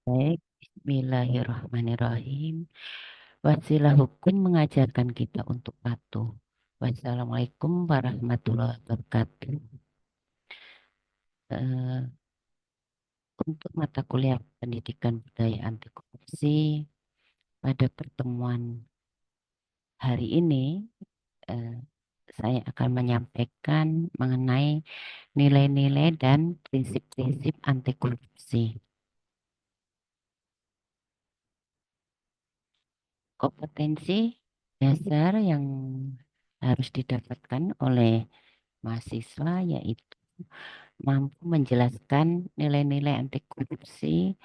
Baik, Bismillahirrahmanirrahim. Wasilah hukum mengajarkan kita untuk patuh. Wassalamualaikum warahmatullahi wabarakatuh. Eh, untuk mata kuliah pendidikan budaya anti korupsi pada pertemuan hari ini, eh, saya akan menyampaikan mengenai nilai-nilai dan prinsip-prinsip anti korupsi. Kompetensi dasar yang harus didapatkan oleh mahasiswa yaitu mampu menjelaskan nilai-nilai anti korupsi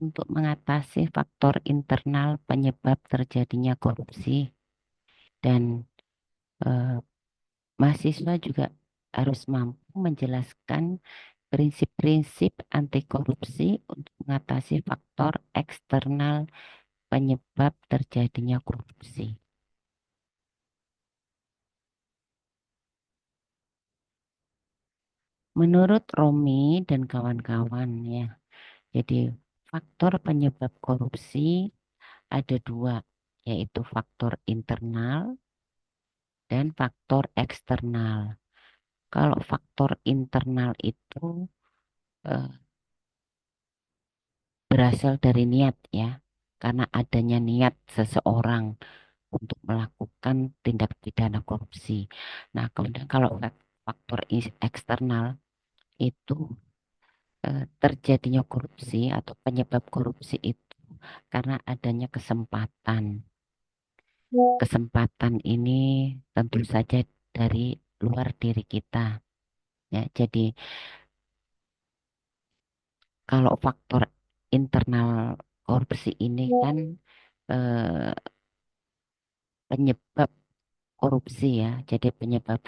untuk mengatasi faktor internal penyebab terjadinya korupsi dan eh, mahasiswa juga harus mampu menjelaskan prinsip-prinsip anti korupsi untuk mengatasi faktor eksternal penyebab terjadinya korupsi. Menurut Romi dan kawan-kawan ya, jadi faktor penyebab korupsi ada dua, yaitu faktor internal dan faktor eksternal. Kalau faktor internal itu eh, berasal dari niat ya, karena adanya niat seseorang untuk melakukan tindak pidana korupsi. Nah, kemudian kalau faktor eksternal itu terjadinya korupsi atau penyebab korupsi itu karena adanya kesempatan. Kesempatan ini tentu saja dari luar diri kita ya. Jadi kalau faktor internal korupsi ini kan eh, penyebab korupsi ya. Jadi penyebab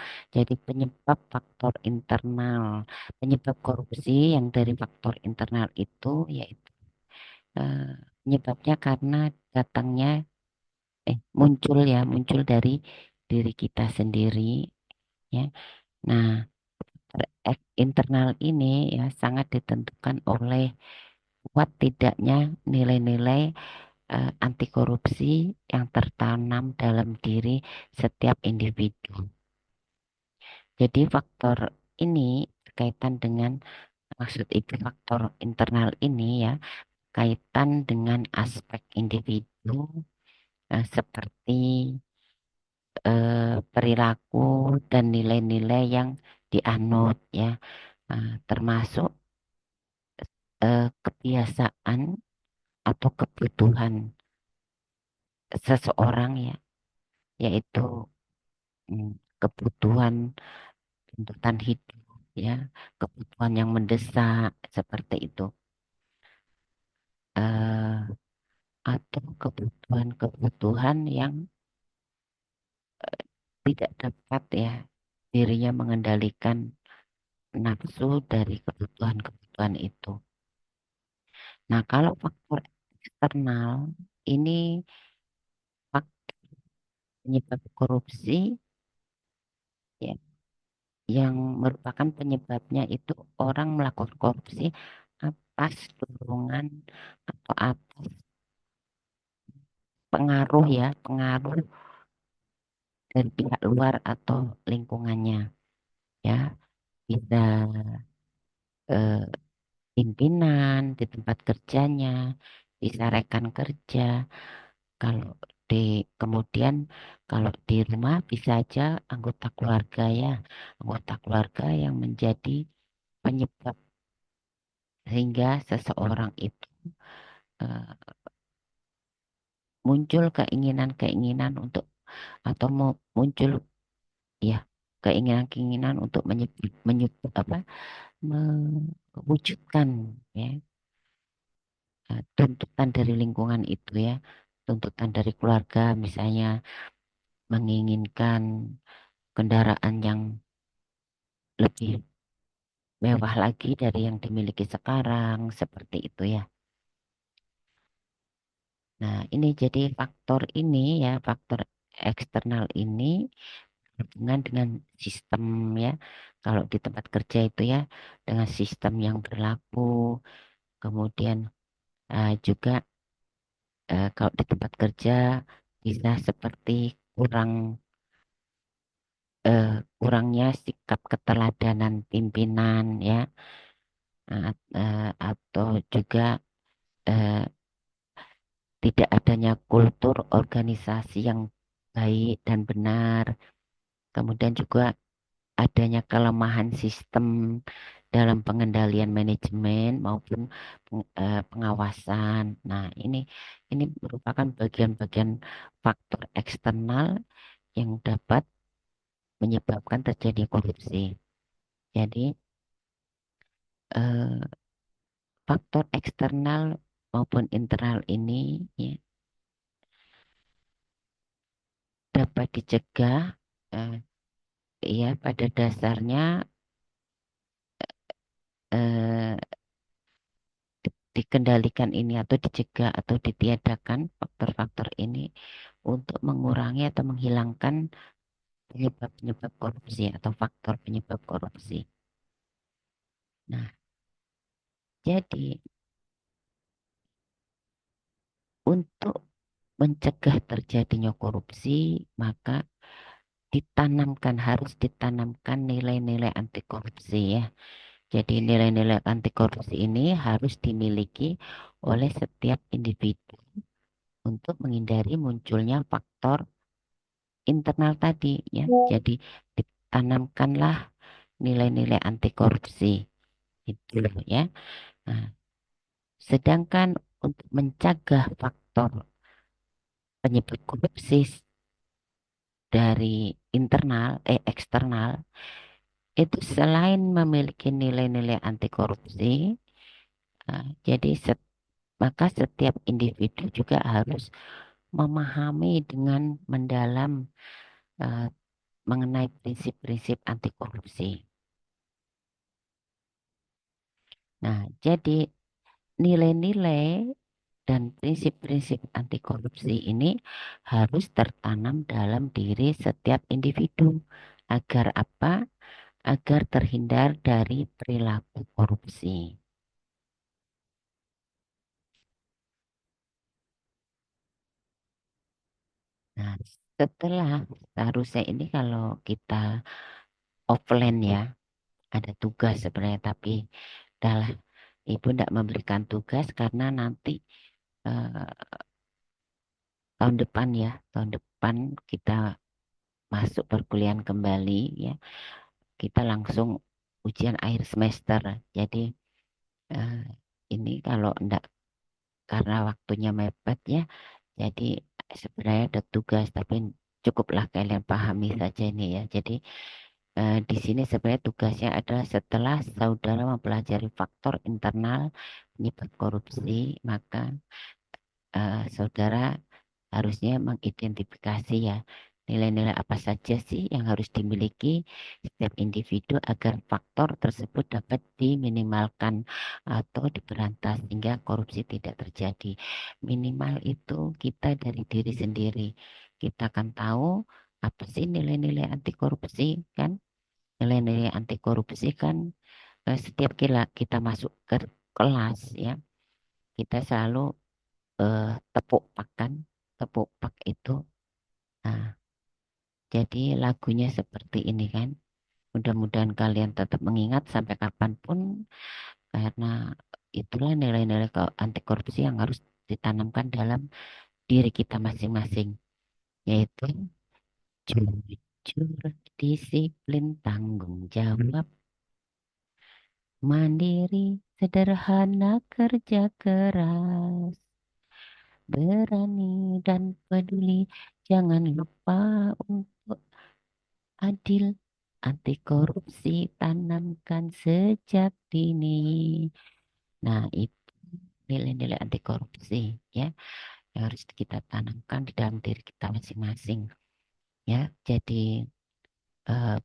faktor internal, penyebab korupsi yang dari faktor internal itu yaitu eh, penyebabnya karena datangnya muncul dari diri kita sendiri ya. Nah, internal ini ya sangat ditentukan oleh kuat tidaknya nilai-nilai anti korupsi yang tertanam dalam diri setiap individu. Jadi faktor ini berkaitan dengan maksud itu faktor internal ini ya kaitan dengan aspek individu seperti perilaku dan nilai-nilai yang dianut ya. Termasuk kebiasaan atau kebutuhan seseorang ya, yaitu kebutuhan tuntutan hidup ya, kebutuhan yang mendesak seperti itu, eh, atau kebutuhan-kebutuhan yang tidak dapat ya dirinya mengendalikan nafsu dari kebutuhan-kebutuhan itu. Nah, kalau faktor eksternal ini faktor penyebab korupsi ya, yang merupakan penyebabnya itu orang melakukan korupsi atas dorongan atau atas pengaruh ya, pengaruh dari pihak luar atau lingkungannya ya, bisa eh, pimpinan di tempat kerjanya, bisa rekan kerja, kalau di kemudian kalau di rumah bisa aja anggota keluarga ya, anggota keluarga yang menjadi penyebab sehingga seseorang itu eh, muncul keinginan-keinginan untuk atau mau muncul ya keinginan-keinginan untuk menyebut apa mewujudkan ya tuntutan dari lingkungan itu ya, tuntutan dari keluarga misalnya menginginkan kendaraan yang lebih mewah lagi dari yang dimiliki sekarang seperti itu ya. Nah, ini jadi faktor ini ya, faktor eksternal ini berhubungan dengan sistem ya. Kalau di tempat kerja itu ya dengan sistem yang berlaku, kemudian Juga kalau di tempat kerja bisa seperti kurang eh, kurangnya sikap keteladanan pimpinan ya, atau juga eh, tidak adanya kultur organisasi yang baik dan benar. Kemudian juga adanya kelemahan sistem dalam pengendalian manajemen maupun pengawasan. Nah, ini merupakan bagian-bagian faktor eksternal yang dapat menyebabkan terjadi korupsi. Jadi, eh, faktor eksternal maupun internal ini ya, dapat dicegah eh, ya pada dasarnya eh, dikendalikan ini atau dicegah atau ditiadakan faktor-faktor ini untuk mengurangi atau menghilangkan penyebab-penyebab korupsi atau faktor penyebab korupsi. Nah, jadi untuk mencegah terjadinya korupsi, maka harus ditanamkan nilai-nilai anti korupsi ya. Jadi nilai-nilai anti korupsi ini harus dimiliki oleh setiap individu untuk menghindari munculnya faktor internal tadi ya. Jadi ditanamkanlah nilai-nilai anti korupsi itu ya. Nah, sedangkan untuk mencegah faktor penyebab korupsi dari eksternal itu selain memiliki nilai-nilai anti korupsi, jadi maka setiap individu juga harus memahami dengan mendalam eh, mengenai prinsip-prinsip anti korupsi. Nah, jadi nilai-nilai dan prinsip-prinsip anti korupsi ini harus tertanam dalam diri setiap individu. Agar apa? Agar terhindar dari perilaku korupsi. Nah, setelah seharusnya ini kalau kita offline ya, ada tugas sebenarnya, tapi adalah ibu tidak memberikan tugas karena nanti eh, tahun depan kita masuk perkuliahan kembali ya, kita langsung ujian akhir semester. Jadi eh, ini kalau enggak karena waktunya mepet ya, jadi sebenarnya ada tugas tapi cukuplah kalian pahami saja ini ya. Jadi di sini sebenarnya tugasnya adalah setelah saudara mempelajari faktor internal penyebab korupsi, maka saudara harusnya mengidentifikasi ya nilai-nilai apa saja sih yang harus dimiliki setiap individu agar faktor tersebut dapat diminimalkan atau diberantas sehingga korupsi tidak terjadi. Minimal itu kita dari diri sendiri. Kita akan tahu apa sih nilai-nilai anti korupsi kan? Nilai-nilai anti korupsi kan setiap kita masuk ke kelas ya, kita selalu tepuk pakan, tepuk pak itu. Nah, jadi lagunya seperti ini kan. Mudah-mudahan kalian tetap mengingat sampai kapanpun karena itulah nilai-nilai anti korupsi yang harus ditanamkan dalam diri kita masing-masing, yaitu jujur, disiplin, tanggung jawab, mandiri, sederhana, kerja keras, berani dan peduli. Jangan lupa untuk adil, anti korupsi, tanamkan sejak dini. Nah, itu nilai-nilai anti korupsi ya yang harus kita tanamkan di dalam diri kita masing-masing ya. Jadi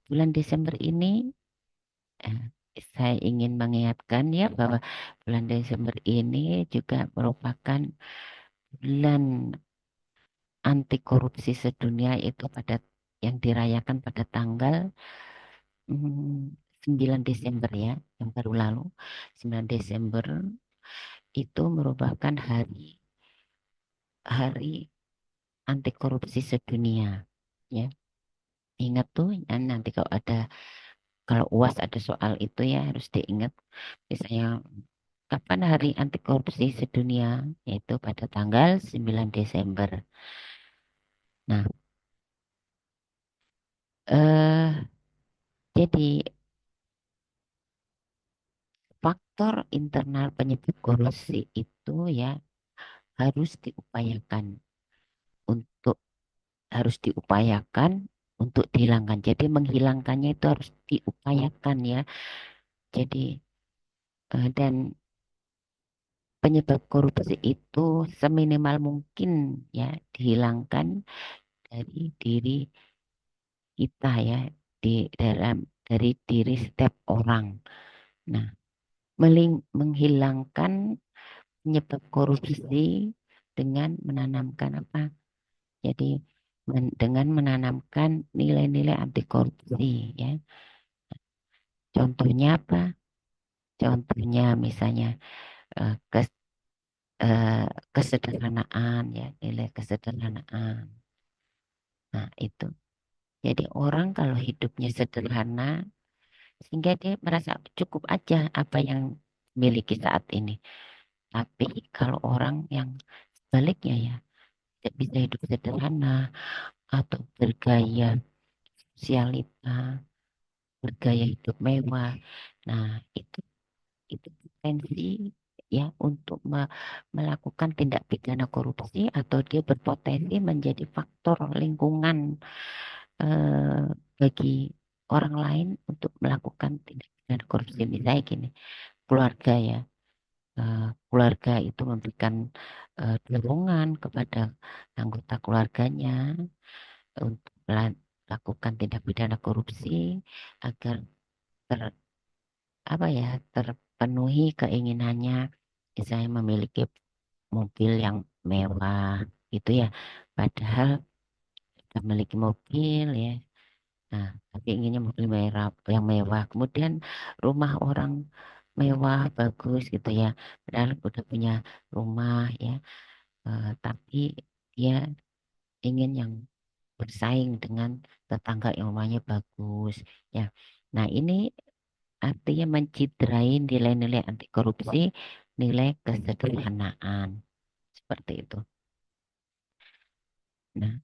bulan Desember ini eh, saya ingin mengingatkan ya bahwa bulan Desember ini juga merupakan bulan anti korupsi sedunia itu yang dirayakan pada tanggal 9 Desember ya, yang baru lalu 9 Desember itu merupakan hari anti korupsi sedunia. Ya, ingat tuh nanti kalau UAS ada soal itu ya harus diingat. Misalnya kapan hari anti korupsi sedunia? Yaitu pada tanggal 9 Desember. Nah, eh jadi faktor internal penyebab korupsi itu ya harus diupayakan untuk harus diupayakan untuk dihilangkan. Jadi menghilangkannya itu harus diupayakan ya. Jadi dan penyebab korupsi itu seminimal mungkin ya dihilangkan dari diri kita ya di dalam dari diri setiap orang. Nah, menghilangkan penyebab korupsi dengan menanamkan apa? Jadi dengan menanamkan nilai-nilai anti korupsi ya. Contohnya apa? Contohnya misalnya eh, kes, eh, kesederhanaan ya, nilai kesederhanaan. Nah, itu. Jadi orang kalau hidupnya sederhana sehingga dia merasa cukup aja apa yang miliki saat ini. Tapi kalau orang yang sebaliknya ya tidak bisa hidup sederhana atau bergaya sosialita, bergaya hidup mewah. Nah, itu potensi ya untuk melakukan tindak pidana korupsi atau dia berpotensi menjadi faktor lingkungan bagi orang lain untuk melakukan tindak pidana korupsi. Misalnya gini, keluarga ya, keluarga itu memberikan dorongan kepada anggota keluarganya untuk melakukan tindak pidana korupsi agar ter, apa ya terpenuhi keinginannya, misalnya memiliki mobil yang mewah, gitu ya. Padahal sudah memiliki mobil ya. Nah, tapi inginnya mobil merah yang mewah. Kemudian rumah orang mewah, bagus gitu ya. Padahal udah punya rumah ya. Tapi dia ingin yang bersaing dengan tetangga yang rumahnya bagus ya. Nah, ini artinya menciderai nilai-nilai anti korupsi, nilai kesederhanaan seperti itu. Nah,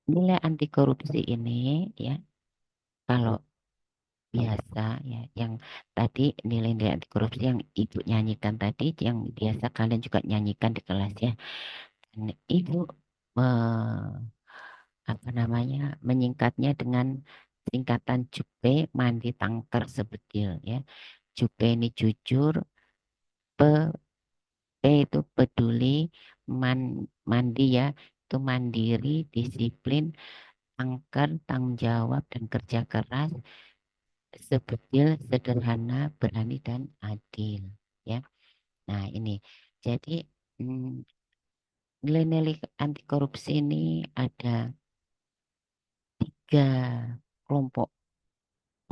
nilai anti korupsi ini ya kalau biasa ya yang tadi nilai-nilai anti korupsi yang ibu nyanyikan tadi yang biasa kalian juga nyanyikan di kelas ya. Dan ibu apa namanya menyingkatnya dengan singkatan JUPE mandi tangker sebedil ya. JUPE ini jujur, P, P itu peduli, mandi ya itu mandiri, disiplin, angker, tanggung jawab dan kerja keras, sebedil, sederhana, berani dan adil ya. Nah ini jadi mm, nilai-nilai anti korupsi ini ada tiga kelompok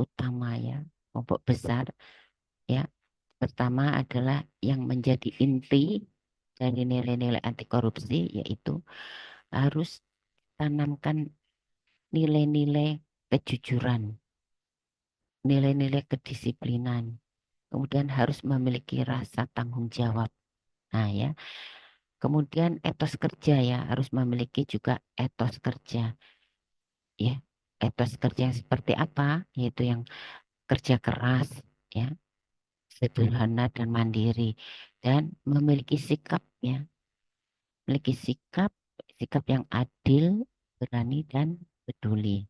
utama ya, kelompok besar ya. Pertama adalah yang menjadi inti dari nilai-nilai anti korupsi yaitu harus tanamkan nilai-nilai kejujuran, nilai-nilai kedisiplinan, kemudian harus memiliki rasa tanggung jawab. Nah ya, kemudian etos kerja ya, harus memiliki juga etos kerja ya. Etos kerja yang seperti apa? Yaitu yang kerja keras ya, sederhana dan mandiri dan memiliki sikap ya, memiliki sikap yang adil, berani dan peduli.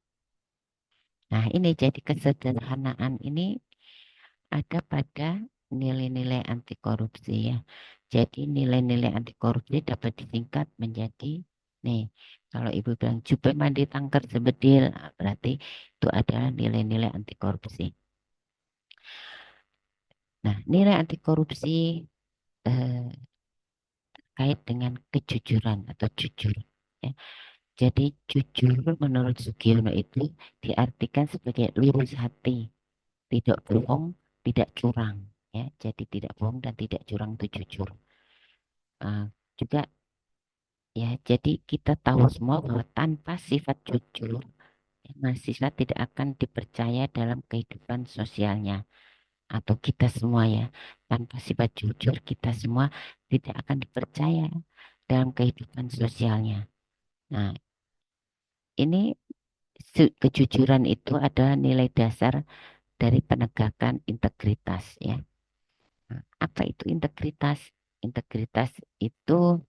Nah, ini jadi kesederhanaan ini ada pada nilai-nilai anti korupsi ya. Jadi nilai-nilai anti korupsi dapat disingkat menjadi nih, kalau Ibu bilang jubah mandi tangker sebedil, nah, berarti itu adalah nilai-nilai anti korupsi. Nah, nilai anti korupsi eh, terkait dengan kejujuran atau jujur. Ya. Jadi jujur menurut Sugiono itu diartikan sebagai lurus hati, tidak bohong, tidak curang. ya. Jadi tidak bohong dan tidak curang itu jujur. Juga ya, jadi kita tahu semua bahwa tanpa sifat jujur, ya, mahasiswa tidak akan dipercaya dalam kehidupan sosialnya. Atau kita semua ya, tanpa sifat jujur kita semua tidak akan dipercaya dalam kehidupan sosialnya. Nah, ini kejujuran itu adalah nilai dasar dari penegakan integritas ya. Nah, apa itu integritas? Integritas itu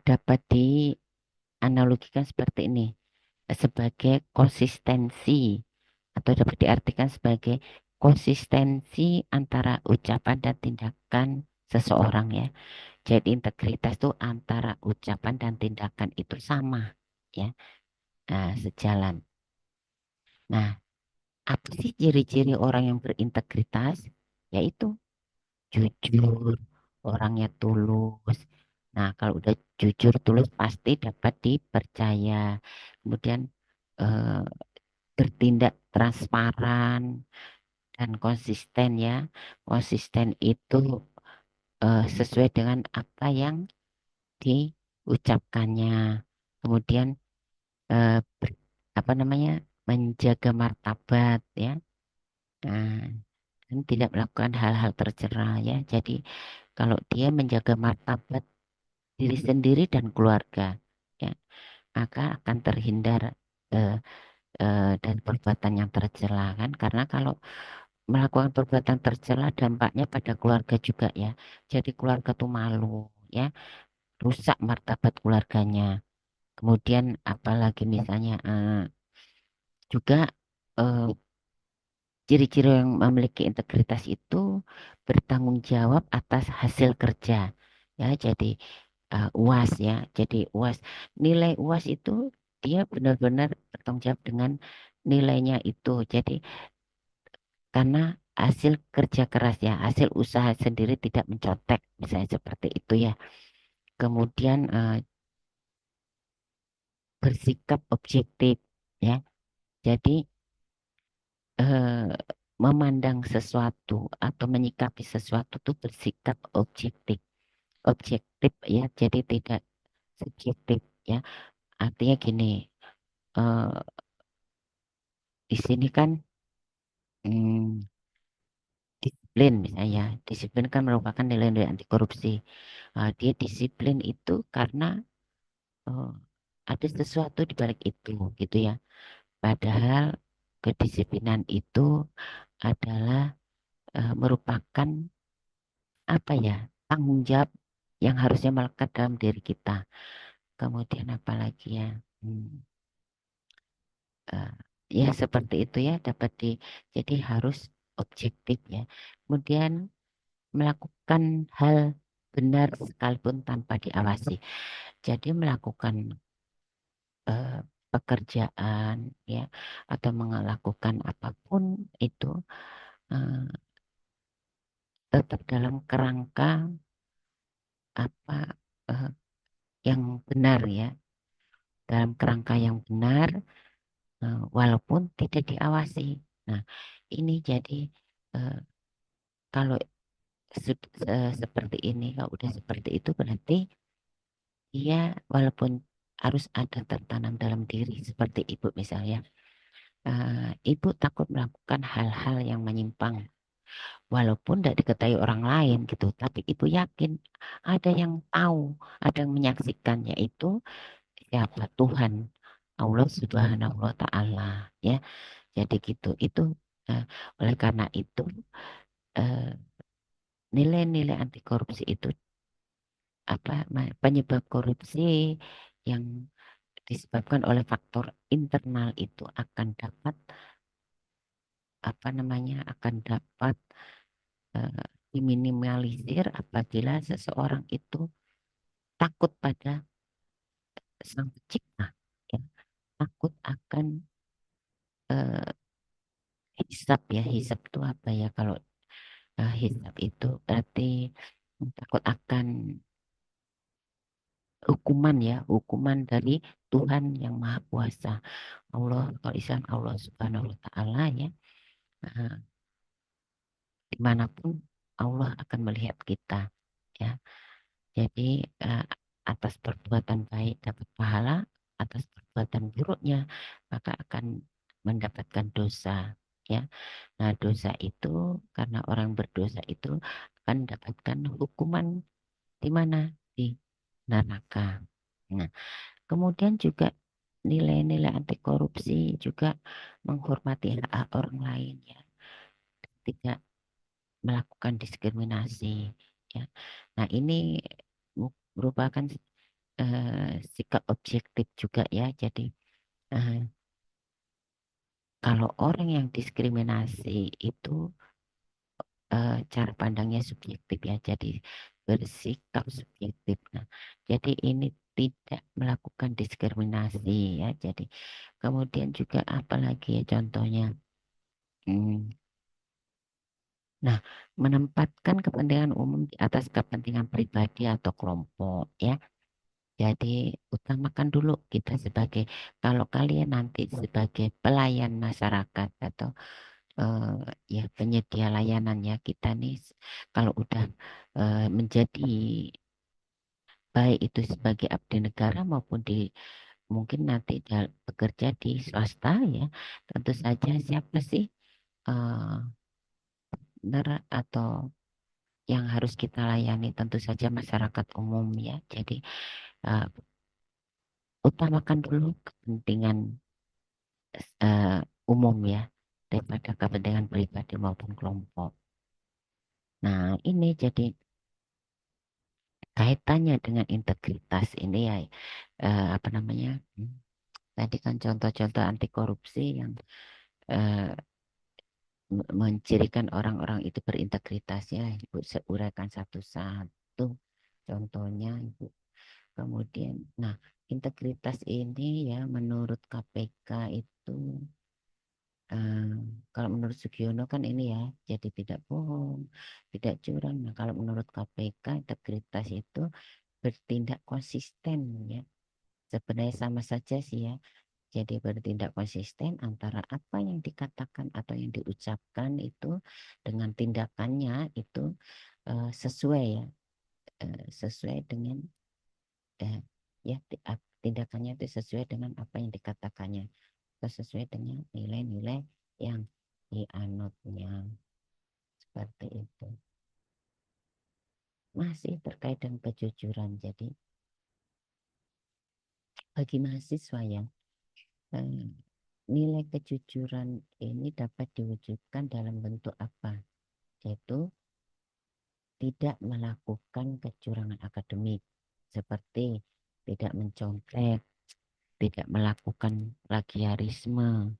dapat dianalogikan seperti ini, sebagai konsistensi atau dapat diartikan sebagai konsistensi antara ucapan dan tindakan seseorang ya. Jadi integritas itu antara ucapan dan tindakan itu sama ya, sejalan. Nah, apa sih ciri-ciri orang yang berintegritas? Yaitu jujur, orangnya tulus. Nah, kalau udah jujur, tulus pasti dapat dipercaya. Kemudian eh, bertindak transparan dan konsisten ya. Konsisten itu sesuai dengan apa yang diucapkannya. Kemudian apa namanya, menjaga martabat ya. Nah, dan tidak melakukan hal-hal tercela ya. Jadi kalau dia menjaga martabat diri sendiri dan keluarga, ya, maka akan terhindar eh, dari perbuatan yang tercela kan. Karena kalau melakukan perbuatan tercela dampaknya pada keluarga juga ya. Jadi keluarga tuh malu ya, rusak martabat keluarganya. Kemudian apalagi misalnya juga eh, ciri-ciri yang memiliki integritas itu bertanggung jawab atas hasil kerja. Ya, jadi UAS ya. Jadi UAS, nilai UAS itu dia benar-benar bertanggung jawab dengan nilainya itu. Jadi karena hasil kerja keras ya, hasil usaha sendiri tidak mencontek, misalnya seperti itu ya. Kemudian bersikap objektif ya. Jadi eh, memandang sesuatu atau menyikapi sesuatu itu bersikap objektif. Objektif ya, jadi tidak subjektif ya. Artinya gini, eh, di sini kan hmm, disiplin misalnya, disiplin kan merupakan nilai-nilai anti korupsi. Dia disiplin itu karena eh, ada sesuatu di balik itu gitu ya. Padahal kedisiplinan itu adalah merupakan apa ya, tanggung jawab yang harusnya melekat dalam diri kita. Kemudian apalagi ya, hmm, eh, ya seperti itu ya, dapat jadi harus objektif ya. Kemudian melakukan hal benar sekalipun tanpa diawasi. Jadi melakukan eh, pekerjaan ya, atau melakukan apapun itu eh, tetap dalam kerangka apa eh, yang benar ya, dalam kerangka yang benar walaupun tidak diawasi. Nah, ini jadi eh, kalau seperti ini, kalau udah seperti itu berarti dia walaupun harus ada tertanam dalam diri seperti ibu misalnya. Ibu takut melakukan hal-hal yang menyimpang walaupun tidak diketahui orang lain gitu, tapi ibu yakin ada yang tahu, ada yang menyaksikan, yaitu siapa? Tuhan, Allah Subhanahu wa Ta'ala ya. Jadi gitu. Itu eh, oleh karena itu eh, nilai-nilai anti korupsi itu apa, penyebab korupsi yang disebabkan oleh faktor internal itu akan dapat apa namanya, akan dapat eh, diminimalisir apabila seseorang itu takut pada sang pencipta ya, takut akan eh, hisab ya. Hisab itu apa ya, kalau hisab itu berarti takut akan hukuman ya, hukuman dari Tuhan yang Maha Kuasa. Allah, kalau Islam Allah Subhanahu wa Ta'ala ya. Nah, dimanapun Allah akan melihat kita, ya. Jadi eh, atas perbuatan baik dapat pahala, atas perbuatan buruknya maka akan mendapatkan dosa, ya. Nah, dosa itu karena orang berdosa itu akan mendapatkan hukuman di mana? Di neraka. Nah, kemudian juga nilai-nilai anti korupsi juga menghormati hak orang lain, ya. Tidak melakukan diskriminasi, ya. Nah, ini merupakan sikap objektif juga, ya. Jadi eh, kalau orang yang diskriminasi itu cara pandangnya subjektif, ya. Jadi bersikap subjektif. Nah, jadi ini tidak melakukan diskriminasi, ya. Jadi kemudian juga apalagi ya contohnya. Hmm, Nah, menempatkan kepentingan umum di atas kepentingan pribadi atau kelompok, ya. Jadi utamakan dulu kita sebagai, kalau kalian nanti sebagai pelayan masyarakat atau eh, ya penyedia layanan, ya, kita nih kalau udah menjadi baik itu sebagai abdi negara maupun di mungkin nanti bekerja di swasta, ya, tentu saja siapa sih eh atau yang harus kita layani, tentu saja masyarakat umum, ya. Jadi eh, utamakan dulu kepentingan eh, umum, ya, daripada kepentingan pribadi maupun kelompok. Nah, ini jadi kaitannya dengan integritas ini, ya, apa namanya? Tadi kan contoh-contoh anti korupsi yang eh, mencirikan orang-orang itu berintegritas, ya. Ibu saya uraikan satu-satu contohnya, Ibu. Kemudian, nah, integritas ini, ya, menurut KPK itu eh, kalau menurut Sugiono kan ini, ya, jadi tidak bohong, tidak curang. Nah, kalau menurut KPK integritas itu bertindak konsisten, ya. Sebenarnya sama saja sih, ya. Jadi bertindak konsisten antara apa yang dikatakan atau yang diucapkan itu dengan tindakannya itu sesuai, ya. Sesuai dengan eh, ya tindakannya itu sesuai dengan apa yang dikatakannya, sesuai dengan nilai-nilai yang dianutnya, seperti itu. Masih terkait dengan kejujuran, jadi bagi mahasiswa yang eh, nilai kejujuran ini dapat diwujudkan dalam bentuk apa, yaitu tidak melakukan kecurangan akademik seperti tidak mencontek, tidak melakukan plagiarisme,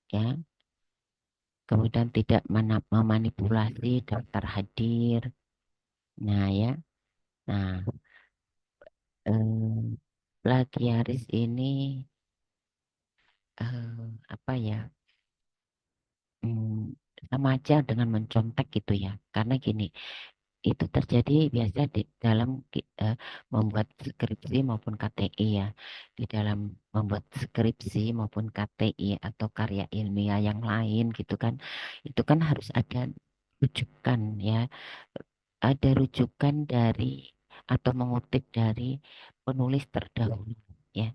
ya. Kemudian tidak memanipulasi daftar hadir. Nah, ya. Nah, plagiaris ini apa ya? Hmm, sama aja dengan mencontek gitu, ya. Karena gini, itu terjadi biasa di dalam membuat skripsi maupun KTI, ya. Di dalam membuat skripsi maupun KTI atau karya ilmiah yang lain gitu kan, itu kan harus ada rujukan, ya. Ada rujukan dari atau mengutip dari penulis terdahulu, ya.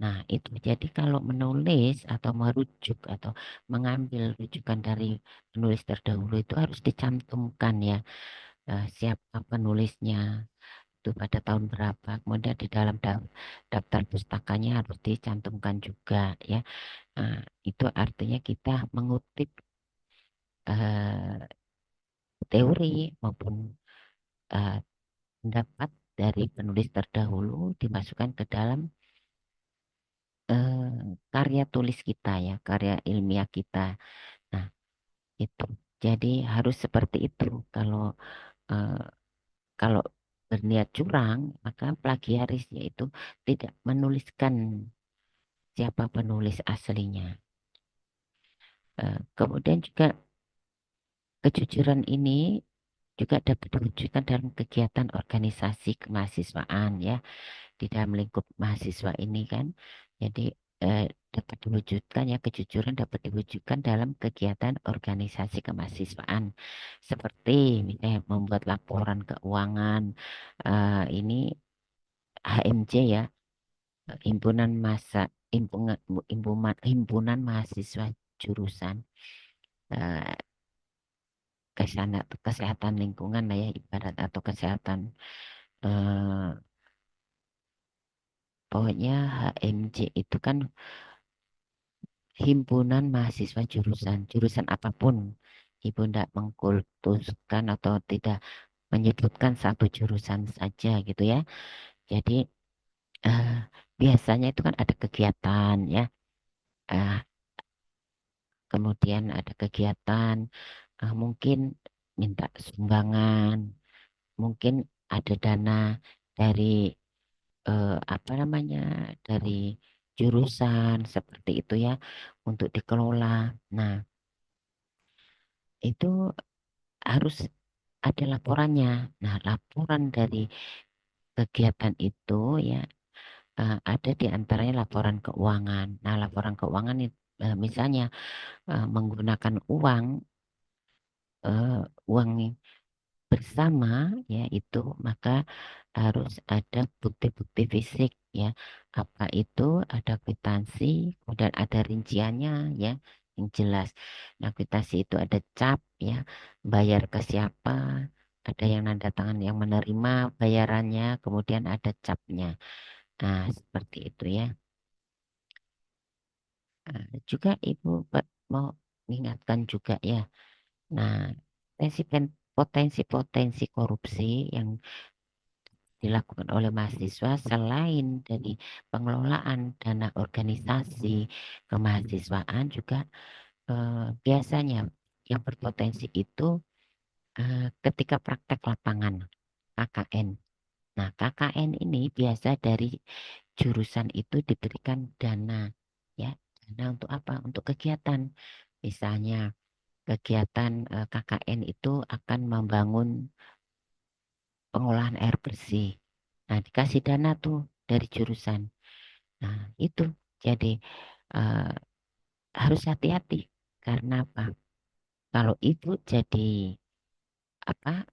Nah, itu jadi kalau menulis atau merujuk atau mengambil rujukan dari penulis terdahulu itu harus dicantumkan, ya, siapa penulisnya itu pada tahun berapa, kemudian di dalam daftar pustakanya harus dicantumkan juga, ya. Nah, itu artinya kita mengutip eh, teori maupun eh, pendapat dari penulis terdahulu dimasukkan ke dalam eh, karya tulis kita, ya, karya ilmiah kita. Nah, itu jadi harus seperti itu. Kalau eh, kalau berniat curang, maka plagiaris yaitu tidak menuliskan siapa penulis aslinya. Kemudian juga kejujuran ini juga dapat diwujudkan dalam kegiatan organisasi kemahasiswaan, ya, di dalam lingkup mahasiswa ini kan. Jadi eh, dapat diwujudkan ya, kejujuran dapat diwujudkan dalam kegiatan organisasi kemahasiswaan seperti misalnya membuat laporan keuangan, ini HMJ ya, himpunan masa himpunan himpunan mahasiswa jurusan eh, kesehatan lingkungan lah ya ibarat atau kesehatan, eh, pokoknya HMJ itu kan himpunan mahasiswa jurusan jurusan apapun, ibu tidak mengkultuskan atau tidak menyebutkan satu jurusan saja gitu ya. Jadi eh, biasanya itu kan ada kegiatan ya. Eh, Kemudian ada kegiatan, mungkin minta sumbangan, mungkin ada dana dari apa namanya, dari jurusan seperti itu ya untuk dikelola. Nah, itu harus ada laporannya. Nah, laporan dari kegiatan itu ya, ada di antaranya laporan keuangan. Nah, laporan keuangan misalnya menggunakan eh, uang bersama ya itu, maka harus ada bukti-bukti fisik ya. Apa itu? Ada kwitansi, kemudian ada rinciannya ya yang jelas. Nah, kwitansi itu ada cap ya, bayar ke siapa, ada yang nanda tangan yang menerima bayarannya, kemudian ada capnya. Nah, seperti itu ya. Nah, juga Ibu mau mengingatkan juga ya. Nah, potensi-potensi korupsi yang dilakukan oleh mahasiswa selain dari pengelolaan dana organisasi kemahasiswaan juga biasanya yang berpotensi itu ketika praktek lapangan KKN. Nah, KKN ini biasa dari jurusan itu diberikan dana ya. Dana untuk apa? Untuk kegiatan. Misalnya kegiatan KKN itu akan membangun pengolahan air bersih. Nah, dikasih dana tuh dari jurusan. Nah, itu jadi eh, harus hati-hati karena apa? Kalau ibu jadi apa,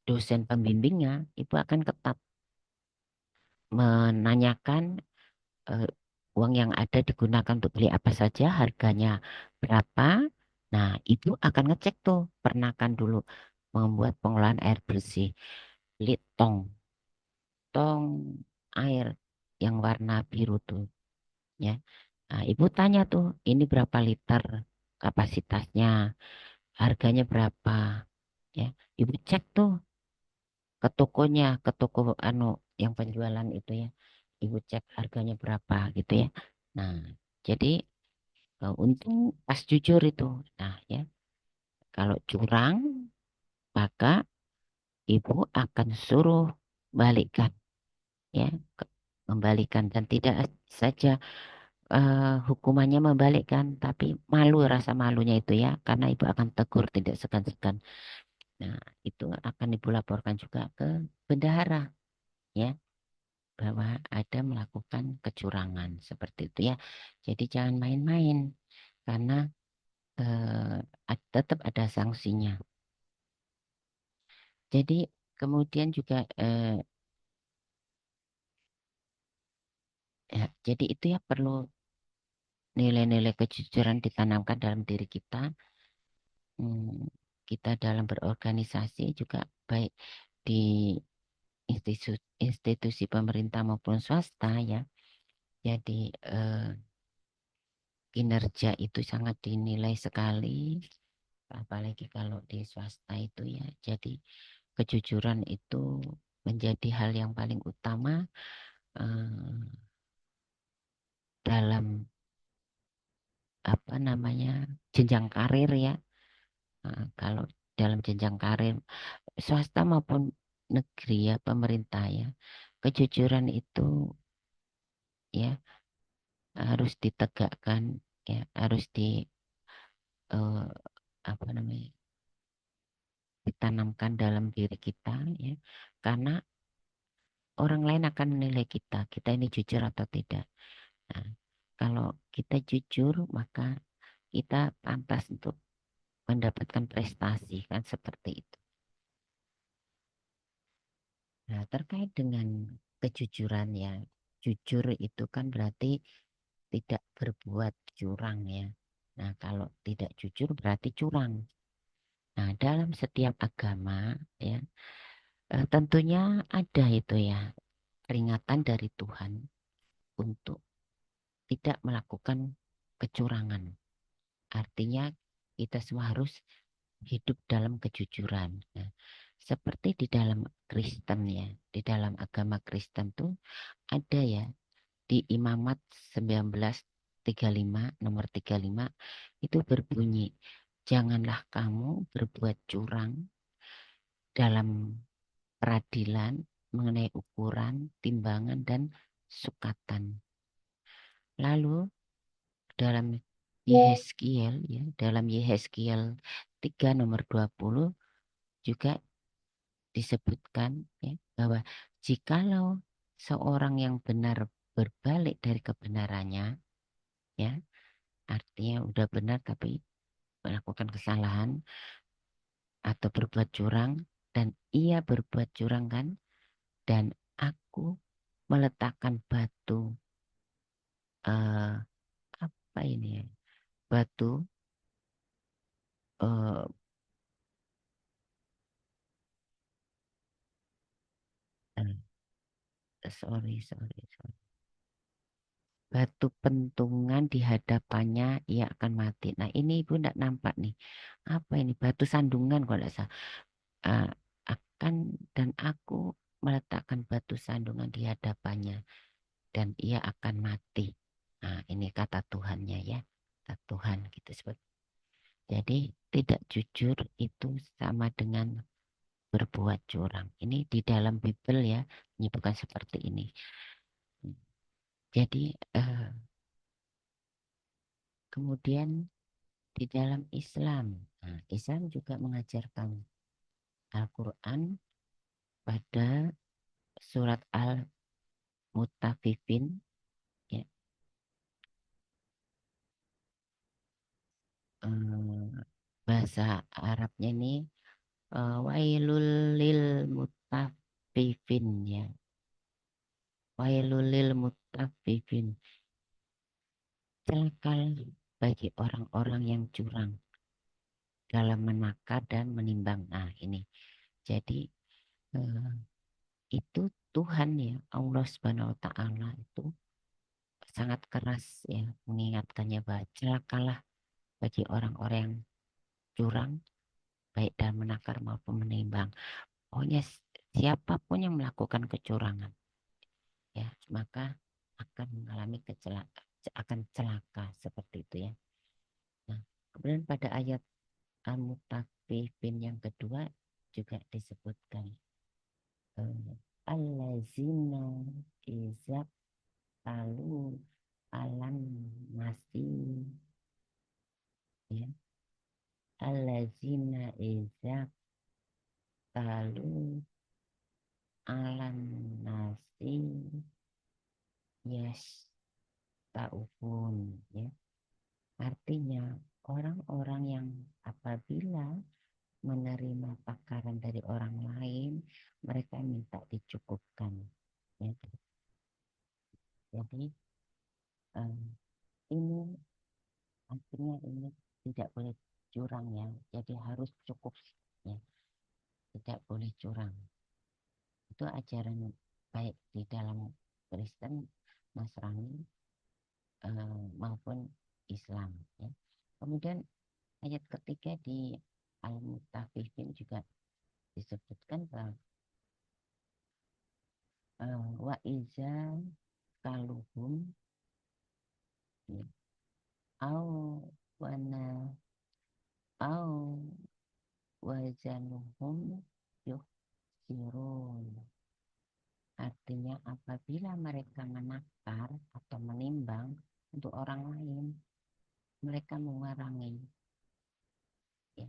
dosen pembimbingnya, ibu akan ketat menanyakan eh, uang yang ada digunakan untuk beli apa saja, harganya berapa. Nah, ibu akan ngecek tuh, pernah kan dulu membuat pengolahan air bersih, beli tong air yang warna biru tuh ya. Nah, ibu tanya tuh, ini berapa liter kapasitasnya, harganya berapa ya. Ibu cek tuh ke tokonya, ke toko anu yang penjualan itu ya. Ibu cek harganya berapa gitu ya. Nah, jadi untung pas jujur itu. Nah, ya, kalau curang maka ibu akan suruh balikan ya, membalikan dan tidak saja hukumannya membalikkan, tapi malu rasa malunya itu ya, karena ibu akan tegur tidak segan-segan. Nah, itu akan ibu laporkan juga ke bendahara ya, bahwa ada melakukan kecurangan seperti itu ya. Jadi jangan main-main karena tetap ada sanksinya. Jadi kemudian juga ya, jadi itu ya perlu nilai-nilai kejujuran ditanamkan dalam diri kita. Kita dalam berorganisasi juga baik di institusi pemerintah maupun swasta ya. Jadi eh, kinerja itu sangat dinilai sekali, apalagi kalau di swasta itu ya. Jadi kejujuran itu menjadi hal yang paling utama eh, dalam apa namanya, jenjang karir ya. Kalau dalam jenjang karir swasta maupun negeri ya, pemerintah ya, kejujuran itu ya harus ditegakkan ya, harus eh, apa namanya, ditanamkan dalam diri kita ya, karena orang lain akan menilai kita ini jujur atau tidak. Nah, Kalau kita jujur, maka kita pantas untuk mendapatkan prestasi, kan seperti itu. Nah, terkait dengan kejujuran ya, jujur itu kan berarti tidak berbuat curang ya. Nah, kalau tidak jujur berarti curang. Nah, dalam setiap agama ya, tentunya ada itu ya peringatan dari Tuhan untuk tidak melakukan kecurangan. Artinya kita semua harus hidup dalam kejujuran. Nah, seperti di dalam Kristen ya, di dalam agama Kristen tuh ada ya di Imamat 19:35 nomor 35 itu berbunyi, janganlah kamu berbuat curang dalam peradilan mengenai ukuran, timbangan, dan sukatan. Lalu dalam Yehezkiel ya, dalam Yehezkiel 3 nomor 20 juga disebutkan ya bahwa jikalau seorang yang benar berbalik dari kebenarannya ya, artinya udah benar tapi melakukan kesalahan atau berbuat curang dan ia berbuat curang kan, dan aku meletakkan batu eh, apa ini ya, batu eh, sorry, batu pentungan di hadapannya ia akan mati. Nah ini ibu tidak nampak nih apa ini batu sandungan kalau tidak salah. Eh, akan dan aku meletakkan batu sandungan di hadapannya dan ia akan mati. Nah ini kata Tuhannya ya, kata Tuhan gitu sebut. Jadi tidak jujur itu sama dengan berbuat curang. Ini di dalam Bible ya, ini bukan seperti ini. Jadi kemudian di dalam Islam, nah, Islam juga mengajarkan Al-Quran pada surat Al-Mutaffifin ya, bahasa Arabnya ini wailul lil mutaffifin ya, wailul lil mutaffifin, celaka bagi orang-orang yang curang dalam menakar dan menimbang. Nah ini jadi eh, itu Tuhan ya Allah Subhanahu Wa Taala itu sangat keras ya mengingatkannya bahwa celakalah bagi orang-orang yang curang baik dalam menakar maupun menimbang. Pokoknya siapapun yang melakukan kecurangan ya maka akan mengalami kecelakaan, akan celaka seperti itu ya. Nah, kemudian pada ayat Al-Mutaffifin yang kedua juga disebutkan allazina izak talu alan masih ya, allazina izak talu alan nasi yes taufun ya, artinya orang-orang yang apabila menerima takaran dari orang lain mereka minta dicukupkan ya. Jadi eh, ini artinya ini tidak boleh curang ya, jadi harus cukup ya, tidak boleh curang. Itu ajaran baik di dalam Kristen, Nasrani maupun Islam ya. Kemudian ayat ketiga di Al-Mutaffifin juga disebutkan bahwa wa iza kaluhum ya, au wana au wazanuhum yukhsirun. Artinya apabila mereka menakar atau menimbang untuk orang lain, mereka mengurangi. Ya.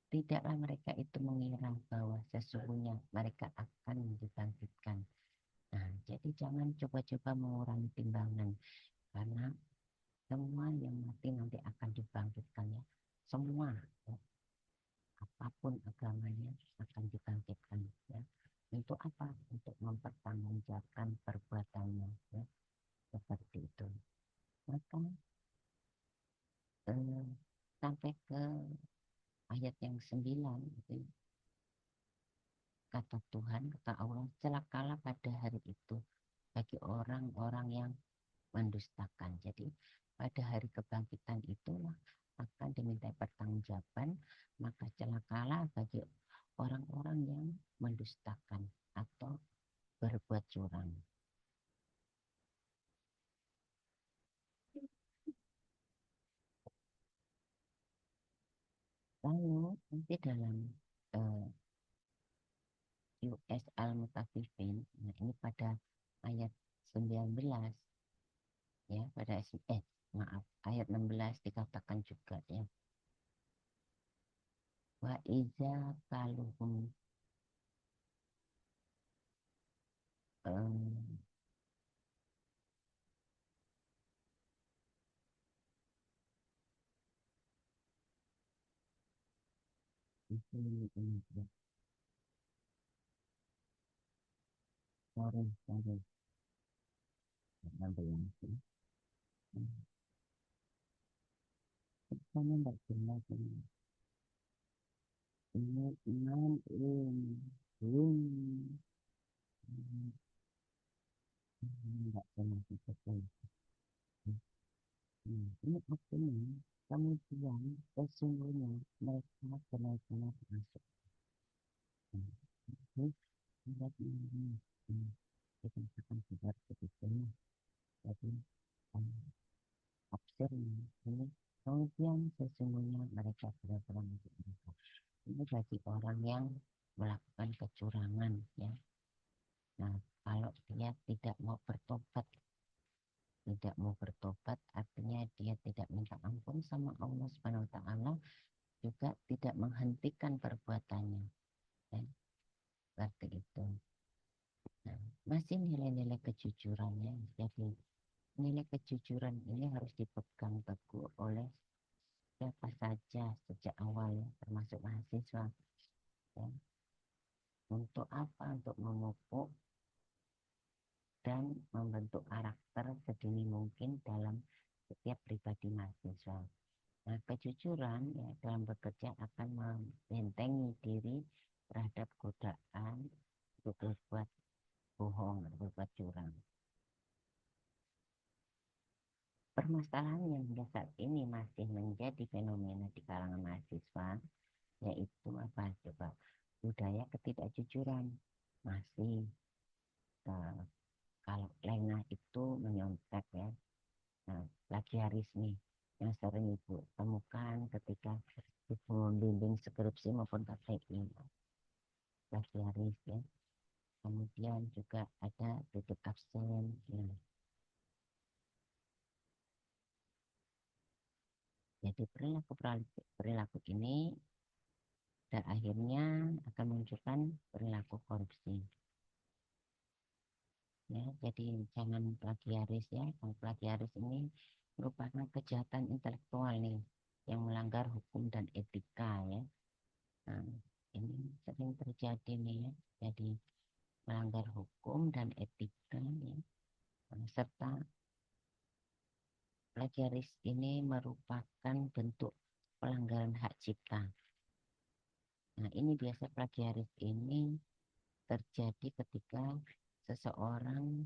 Tidaklah mereka itu mengira bahwa sesungguhnya mereka akan dibangkitkan. Nah, jadi jangan coba-coba mengurangi timbangan. karena semua yang mati nanti akan dibangkitkan ya. Semua ya, apapun agamanya akan dibangkitkan ya. Untuk apa? Untuk mempertanggungjawabkan perbuatannya ya. Seperti itu. Maka eh, sampai ke ayat yang 9 itu kata Tuhan, kata Allah, celakalah pada hari itu bagi orang-orang yang mendustakan. Jadi pada hari kebangkitan itulah akan diminta pertanggungjawaban, maka celakalah bagi orang-orang yang mendustakan atau berbuat curang. Lalu nanti dalam uh, US Al-Mutaffifin, nah ini pada ayat 19 ya, pada maaf, ayat 16 dikatakan juga ya. Wa iza kaluhum um, ini ya, sorry, sampai yang sini. Saya tidak jelas ini iman belum tidak jelas betul. Ini artinya kemudian sesungguhnya mereka benar-benar masuk. Ini tidak ini kita akan seperti itu. Jadi tafsirnya ini kemudian sesungguhnya mereka benar-benar masuk neraka. Ini bagi orang yang melakukan kecurangan ya. Nah, kalau dia tidak mau bertobat artinya dia tidak minta ampun sama Allah Subhanahu wa taala, juga tidak menghentikan perbuatannya. Ya, seperti itu. Nah, masih nilai-nilai kejujurannya. Jadi nilai kejujuran ini harus dipegang teguh oleh siapa saja sejak awal ya, termasuk mahasiswa. Ya. Untuk apa? Untuk memupuk dan membentuk karakter sedini mungkin dalam setiap pribadi mahasiswa. Nah, kejujuran ya, dalam bekerja akan membentengi diri terhadap godaan untuk berbuat bohong atau berbuat curang. Permasalahan yang hingga saat ini masih menjadi fenomena di kalangan mahasiswa yaitu apa coba? Budaya ketidakjujuran. Masih uh, kalau lengah itu menyontek ya. Nah, plagiarisme yang sering ibu temukan ketika ibu membimbing skripsi maupun KPI, plagiaris ya. Kemudian juga ada tutup absen ya. Jadi perilaku ini dan akhirnya akan menunjukkan perilaku korupsi ya. Jadi jangan plagiaris ya. Yang plagiaris ini merupakan kejahatan intelektual nih yang melanggar hukum dan etika ya. Nah, ini sering terjadi nih ya. Jadi melanggar hukum dan etika ya. Serta plagiaris ini merupakan bentuk pelanggaran hak cipta. Nah, ini biasa plagiaris ini terjadi ketika seseorang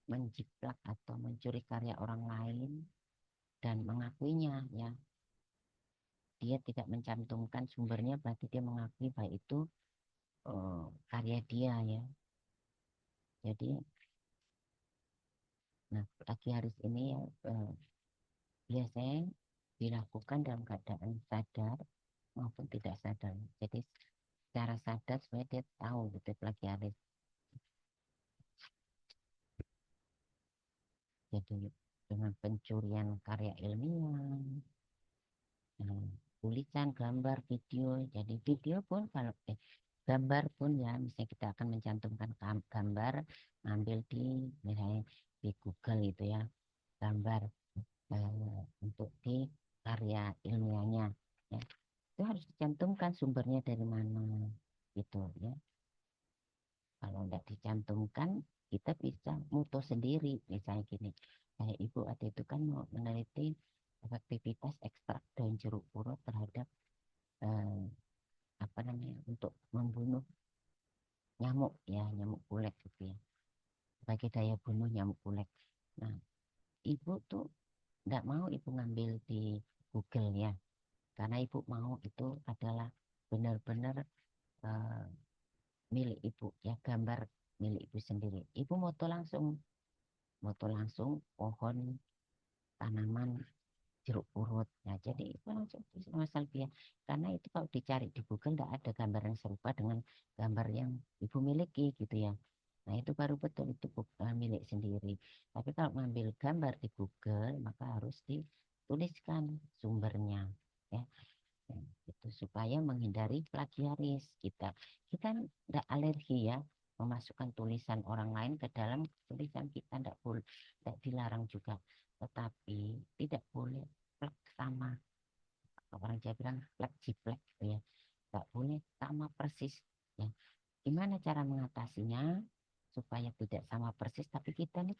menjiplak atau mencuri karya orang lain dan mengakuinya ya. Dia tidak mencantumkan sumbernya, berarti dia mengakui bahwa itu karya dia ya. Jadi nah plagiaris ini ya biasanya dilakukan dalam keadaan sadar maupun tidak sadar. Jadi secara sadar sebenarnya dia tahu gitu plagiaris. Jadi dengan pencurian karya ilmiah, tulisan, gambar, video. Jadi video pun kalau gambar pun ya, misalnya kita akan mencantumkan gambar, ambil di misalnya di Google itu ya. gambar untuk di karya ilmiahnya ya. Itu harus dicantumkan sumbernya dari mana gitu ya. Kalau tidak dicantumkan, kita bisa mutu sendiri. Misalnya gini, kayak Ibu ada itu kan mau meneliti efektivitas ekstrak daun jeruk purut terhadap eh, apa namanya untuk membunuh nyamuk ya, nyamuk kulek gitu ya. Sebagai daya bunuh nyamuk kulek. Nah, Ibu tuh tidak mau Ibu ngambil di Google ya, karena Ibu mau itu adalah benar-benar eh, milik Ibu ya, gambar milik Ibu sendiri. Ibu moto langsung pohon tanaman jeruk purut. Nah, jadi itu langsung bisa Mas Alfian. Karena itu kalau dicari di Google tidak ada gambar yang serupa dengan gambar yang Ibu miliki gitu ya. Nah, itu baru betul itu bukan milik sendiri. Tapi kalau mengambil gambar di Google, maka harus dituliskan sumbernya. Ya, ya, itu supaya menghindari plagiaris kita. Kita tidak alergi ya memasukkan tulisan orang lain ke dalam tulisan kita, tidak boleh, tidak dilarang juga. Tetapi tidak boleh plek sama, orang Jawa bilang plek jiplek gitu ya, nggak boleh sama persis ya. Gimana cara mengatasinya supaya tidak sama persis, tapi kita nih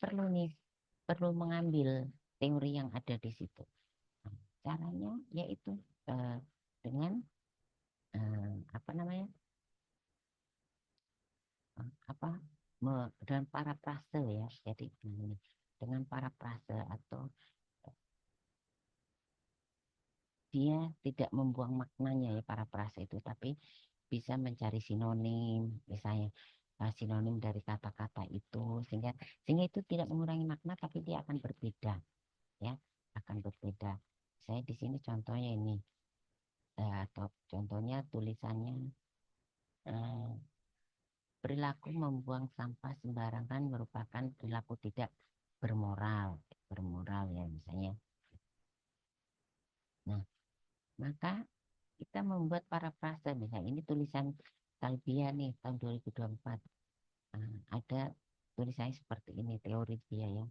perlu mengambil teori yang ada di situ. Nah, caranya yaitu eh, dengan apa namanya apa dengan parafrase ya. Jadi dengan parafrase atau dia tidak membuang maknanya ya para prase itu, tapi bisa mencari sinonim, misalnya sinonim dari kata-kata itu, sehingga sehingga itu tidak mengurangi makna, tapi dia akan berbeda ya, akan berbeda. Saya di sini contohnya ini atau contohnya tulisannya eh, perilaku membuang sampah sembarangan merupakan perilaku tidak bermoral, bermoral ya misalnya. Nah, maka kita membuat parafrase misalnya ini tulisan Talbia nih tahun 2024. Ada tulisannya seperti ini teori dia ya,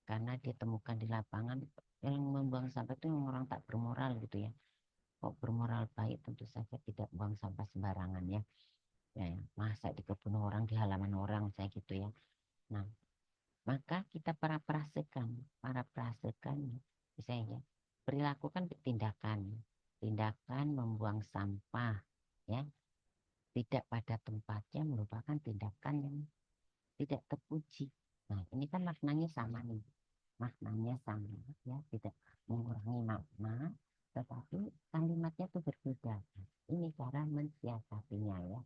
karena dia temukan di lapangan yang membuang sampah itu yang orang tak bermoral gitu ya. Kok bermoral baik tentu saja tidak buang sampah sembarangan ya. Ya, ya. Masa di kebun orang, di halaman orang saya gitu ya. Nah, maka kita parafrasekan misalnya perilaku kan tindakan, tindakan membuang sampah ya tidak pada tempatnya merupakan tindakan yang tidak terpuji. Nah, ini kan maknanya sama nih. Maknanya sama ya, tidak mengurangi makna, tetapi kalimatnya itu berbeda. Ini cara mensiasatinya ya.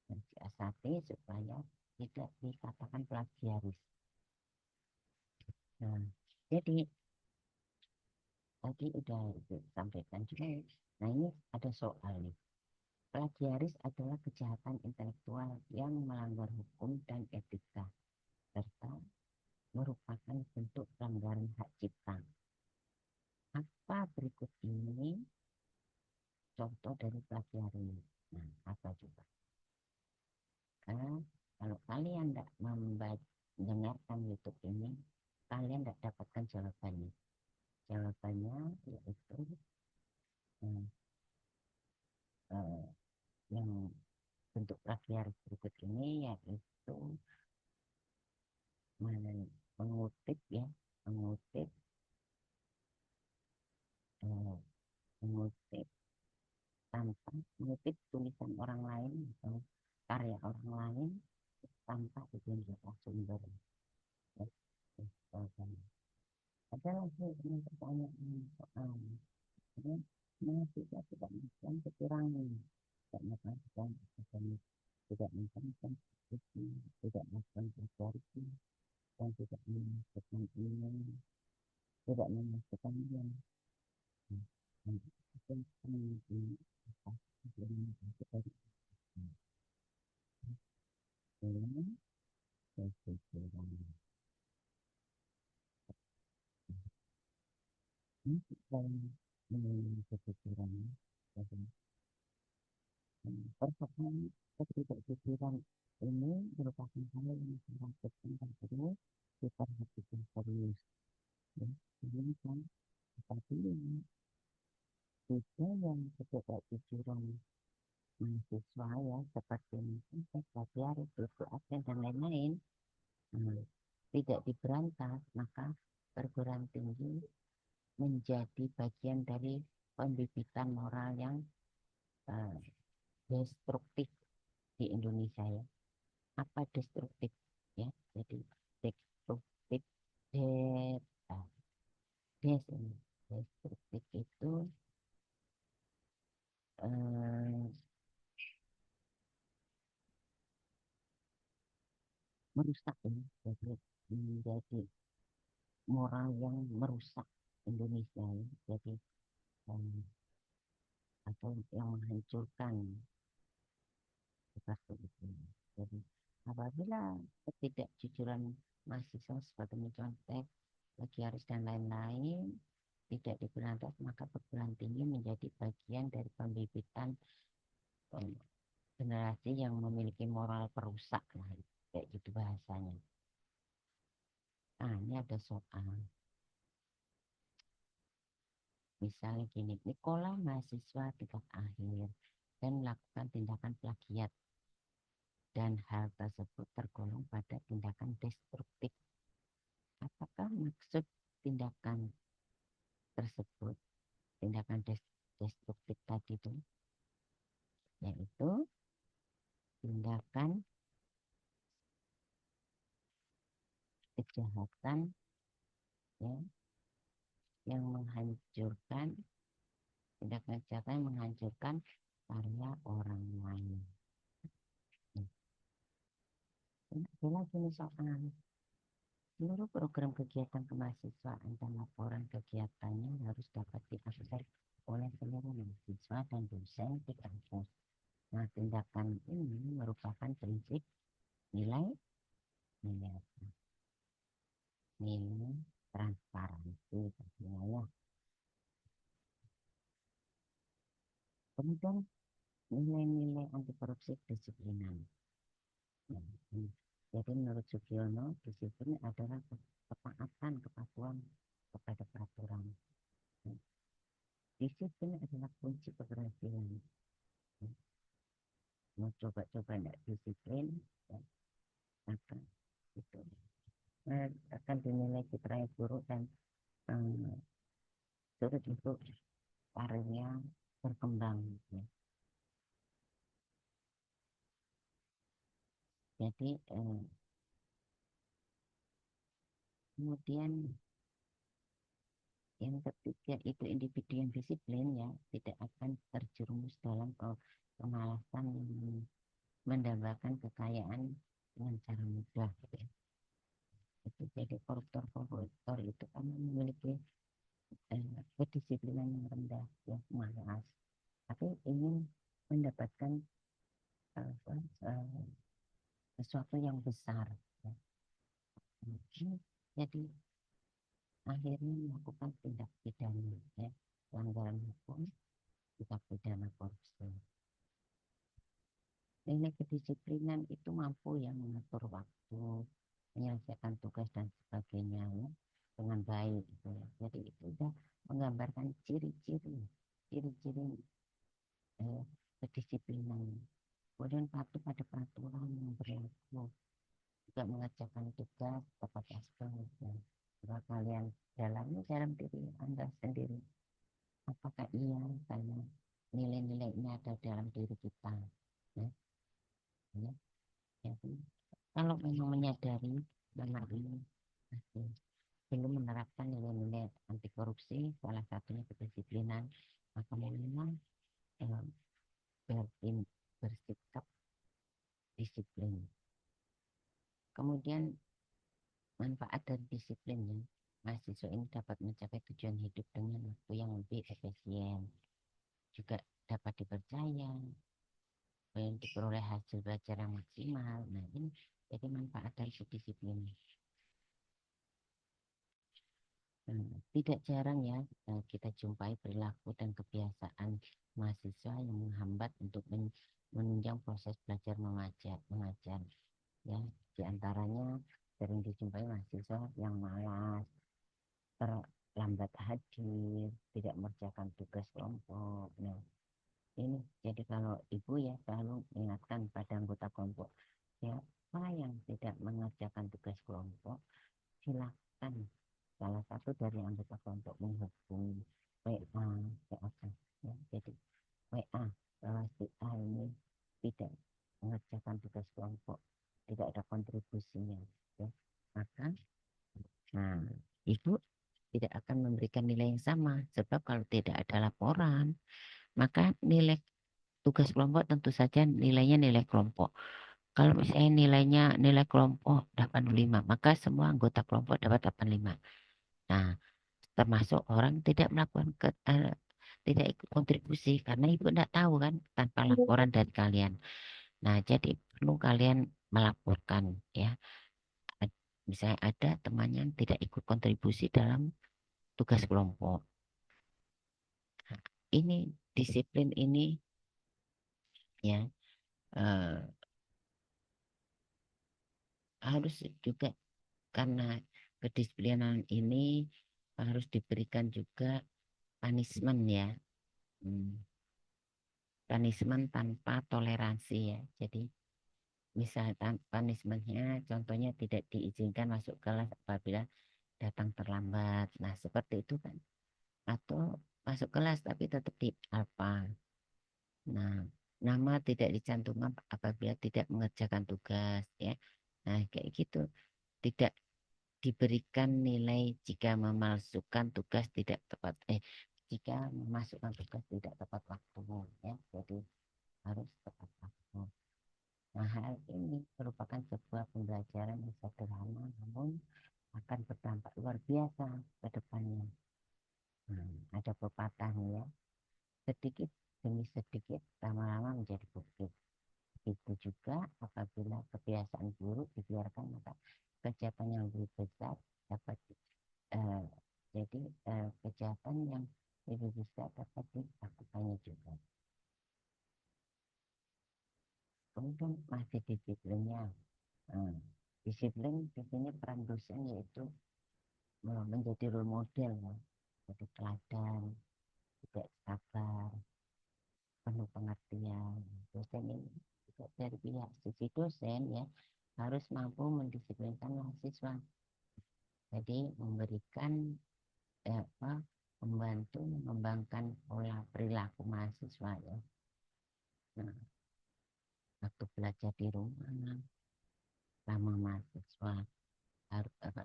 Mensiasati supaya tidak dikatakan plagiaris. Nah, jadi tadi udah sampaikan juga. Nah, ini ada soal nih. Plagiaris adalah kejahatan intelektual yang melanggar hukum dan etika serta merupakan bentuk pelanggaran hak cipta. Apa berikut ini contoh dari plagiaris? Nah, apa coba? Kalau kalian tidak mendengarkan YouTube ini, kalian tidak dapatkan jawabannya. Jawabannya yaitu eh, eh, yang bentuk plagiaris berikut ini yaitu mengutip ya, mengutip eh, mengutip tanpa mengutip tulisan orang lain atau karya orang lain tanpa identitas sumber. Ya, ada lagi yang pertanyaan soal ini mahasiswa tidak melakukan kecurangan, tidak melakukan akademik, tidak melakukan diskusi, tidak melakukan korupsi, dan tidak memasukkan email, tidak memasukkan yang itu menjadi dari dalam keseluruhan ini dalam keseluruhan persoalan ketidakjujuran ini merupakan hal yang sangat penting dan perlu diperhatikan serius. Ya, ini kan tapi juga yang ketidakjujuran mahasiswa ya seperti mungkin seperti harus butuh absen dan lain-lain. Nah, tidak diberantas maka perguruan tinggi menjadi bagian dari pembibitan moral yang eh, destruktif di Indonesia ya. Apa destruktif ya? Jadi destruktif de, ah, ini. Destruktif itu eh, merusak ya. Jadi menjadi moral yang merusak Indonesia ya. Jadi eh, atau yang menghancurkan seperti itu. Jadi apabila ketidakjujuran mahasiswa seperti mencontek, plagiaris dan lain-lain tidak diberantas maka perguruan tinggi menjadi bagian dari pembibitan eh, generasi yang memiliki moral perusak lah kayak gitu bahasanya. Nah, ini ada soal misalnya gini, Nikola mahasiswa tingkat akhir dan melakukan tindakan plagiat dan hal tersebut tergolong pada tindakan destruktif. Apakah maksud tindakan tersebut, tindakan destruktif tadi itu, yaitu tindakan kejahatan ya, yang menghancurkan, tindakan kejahatan yang menghancurkan karya orang lain. Nah, ada lagi nih soal seluruh program kegiatan kemahasiswaan dan laporan kegiatannya harus dapat diakses oleh seluruh mahasiswa dan dosen di kampus. Nah, tindakan ini merupakan prinsip nilai nilai nilai transparansi ya. Kemudian nilai-nilai anti korupsi kedisiplinan. Nah, jadi menurut Sugiono, disiplin adalah ketaatan, kepatuhan kepada peraturan. Nah, disiplin adalah kunci keberhasilan. Nah, mau coba-coba tidak disiplin, ya, akan itu akan dinilai citranya buruk dan eh, sulit untuk karirnya berkembang. Ya. Jadi kemudian yang ketiga itu individu yang disiplin ya tidak akan terjerumus dalam kemalasan yang mendambakan kekayaan dengan cara mudah. Gitu ya. Itu jadi koruptor itu kan memiliki kedisiplinan yang rendah, ya malas, tapi ingin mendapatkan uh, uh, sesuatu yang besar. Ya. Jadi akhirnya melakukan tindak pidana, ya, pelanggaran hukum, tindak pidana korupsi. Nilai kedisiplinan itu mampu yang mengatur waktu, menyelesaikan tugas dan sebagainya ya, dengan baik gitu ya. Jadi itu sudah menggambarkan ciri-ciri eh, kedisiplinan. Kemudian patuh pada peraturan yang berlaku, juga mengerjakan tugas tepat waktu. Ya. Coba kalian dalami dalam diri Anda sendiri. Apakah iya karena nilai-nilai ini ada dalam diri kita? Ya, ya. Jadi, kalau memang menyadari bahwa ini masih belum menerapkan nilai-nilai anti korupsi, salah satunya kedisiplinan, maka memang eh, bersikap disiplin. Kemudian manfaat dari disiplinnya, mahasiswa ini dapat mencapai tujuan hidup dengan waktu yang lebih efisien, juga dapat dipercaya, dan diperoleh hasil belajar yang maksimal. Nah, ini jadi manfaat dari disiplin. Tidak jarang ya kita jumpai perilaku dan kebiasaan mahasiswa yang menghambat untuk menunjang proses belajar mengajar ya di antaranya sering dijumpai mahasiswa yang malas terlambat hadir, tidak mengerjakan tugas kelompok. Nah, ini jadi kalau ibu ya selalu mengingatkan pada anggota kelompok, siapa yang tidak mengerjakan tugas kelompok, silakan salah satu dari anggota kelompok menghubungi WA ke atas ya. Jadi WA bahwa si A ini tidak mengerjakan tugas kelompok, tidak ada kontribusinya ya. Maka nah, ibu tidak akan memberikan nilai yang sama sebab kalau tidak ada laporan maka nilai tugas kelompok tentu saja nilainya nilai kelompok. Kalau misalnya nilai kelompok 85, maka semua anggota kelompok dapat 85. Nah, termasuk orang tidak melakukan tidak ikut kontribusi karena ibu tidak tahu kan tanpa laporan dari kalian. Nah, jadi perlu kalian melaporkan ya. Misalnya ada teman yang tidak ikut kontribusi dalam tugas kelompok. Nah, ini disiplin ini ya eh, harus juga karena kedisiplinan ini harus diberikan juga punishment ya. Hmm, punishment tanpa toleransi ya. Jadi misalkan punishmentnya contohnya tidak diizinkan masuk kelas apabila datang terlambat. Nah seperti itu kan. Atau masuk kelas tapi tetap di alfa. Nah nama tidak dicantumkan apabila tidak mengerjakan tugas ya. Nah kayak gitu. Tidak diberikan nilai jika memalsukan tugas tidak tepat jika memasukkan tugas tidak tepat waktu ya. Jadi harus tepat waktu. Nah, hal ini merupakan sebuah pembelajaran yang sederhana namun akan berdampak luar biasa ke depannya. Ada pepatah ya, sedikit demi sedikit lama-lama menjadi bukit. Itu juga apabila kebiasaan buruk dibiarkan maka kejahatan yang lebih besar dapat eh, jadi kejahatan yang lebih besar dapat dilakukannya juga. Kemudian masih disiplinnya. Hmm. Disiplin biasanya peran dosen yaitu menjadi role model ya. Jadi teladan, tidak sabar, penuh pengertian. Dosen ini juga dari pihak sisi dosen ya harus mampu mendisiplinkan mahasiswa. Jadi memberikan apa membantu mengembangkan pola perilaku mahasiswa ya. Nah, waktu belajar di rumah, lama mahasiswa harus apa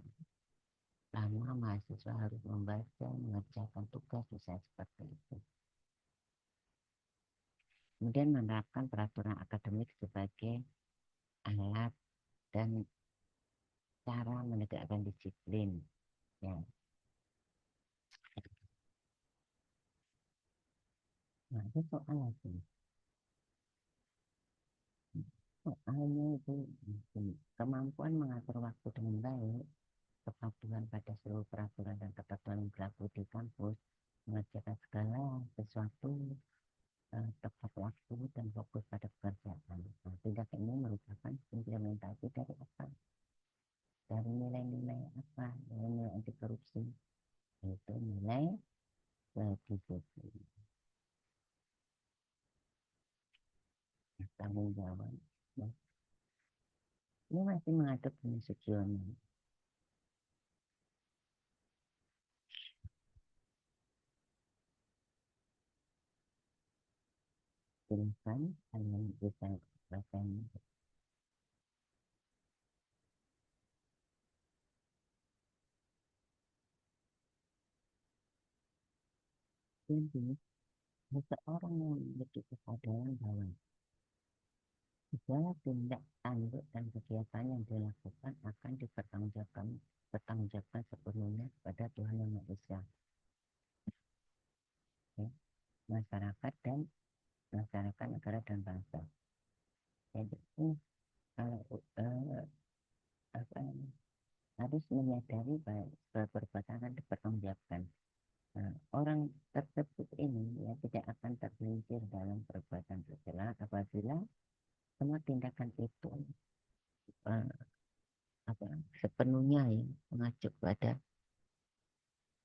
lama mahasiswa harus membaca, mengerjakan tugas, misalnya seperti itu. Kemudian menerapkan peraturan akademik sebagai alat dan cara menegakkan disiplin. Ya. Nah, itu soal lagi. Soalnya itu kemampuan mengatur waktu dengan baik, kepatuhan pada seluruh peraturan dan ketentuan yang berlaku di kampus, mengerjakan segala sesuatu tepat waktu dan fokus pada pekerjaan. Nah, tindakan ini merupakan implementasi dari apa? Dari nilai-nilai apa? Nilai-nilai anti korupsi. Itu nilai kedisiplinan, tanggung jawab. Nah, ini masih mengatur Bumi Sugiono. Silakan kalian bisa baca. Jadi, seseorang yang memiliki kesadaran bahwa segala tindak tanduk dan kegiatan yang dilakukan akan dipertanggungjawabkan sepenuhnya kepada Tuhan Yang Maha Esa, ya, masyarakat dan masyarakat negara dan bangsa. Jadi kalau apa, harus menyadari bahwa perbuatan akan dipertanggungjawabkan. Nah, orang tersebut ini ya tidak akan tergelincir dalam perbuatan tercela apabila semua tindakan itu uh, apa, sepenuhnya ya mengacu pada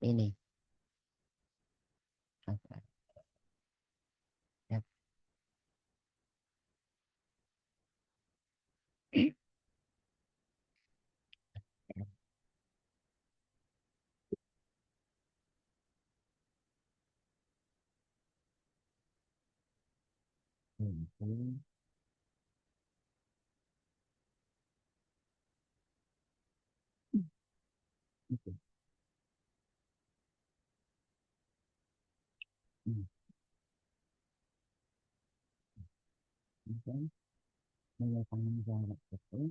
ini. Apa, ya, ya, hmm, itu, hmm, mungkin nilai tanggung jawab itu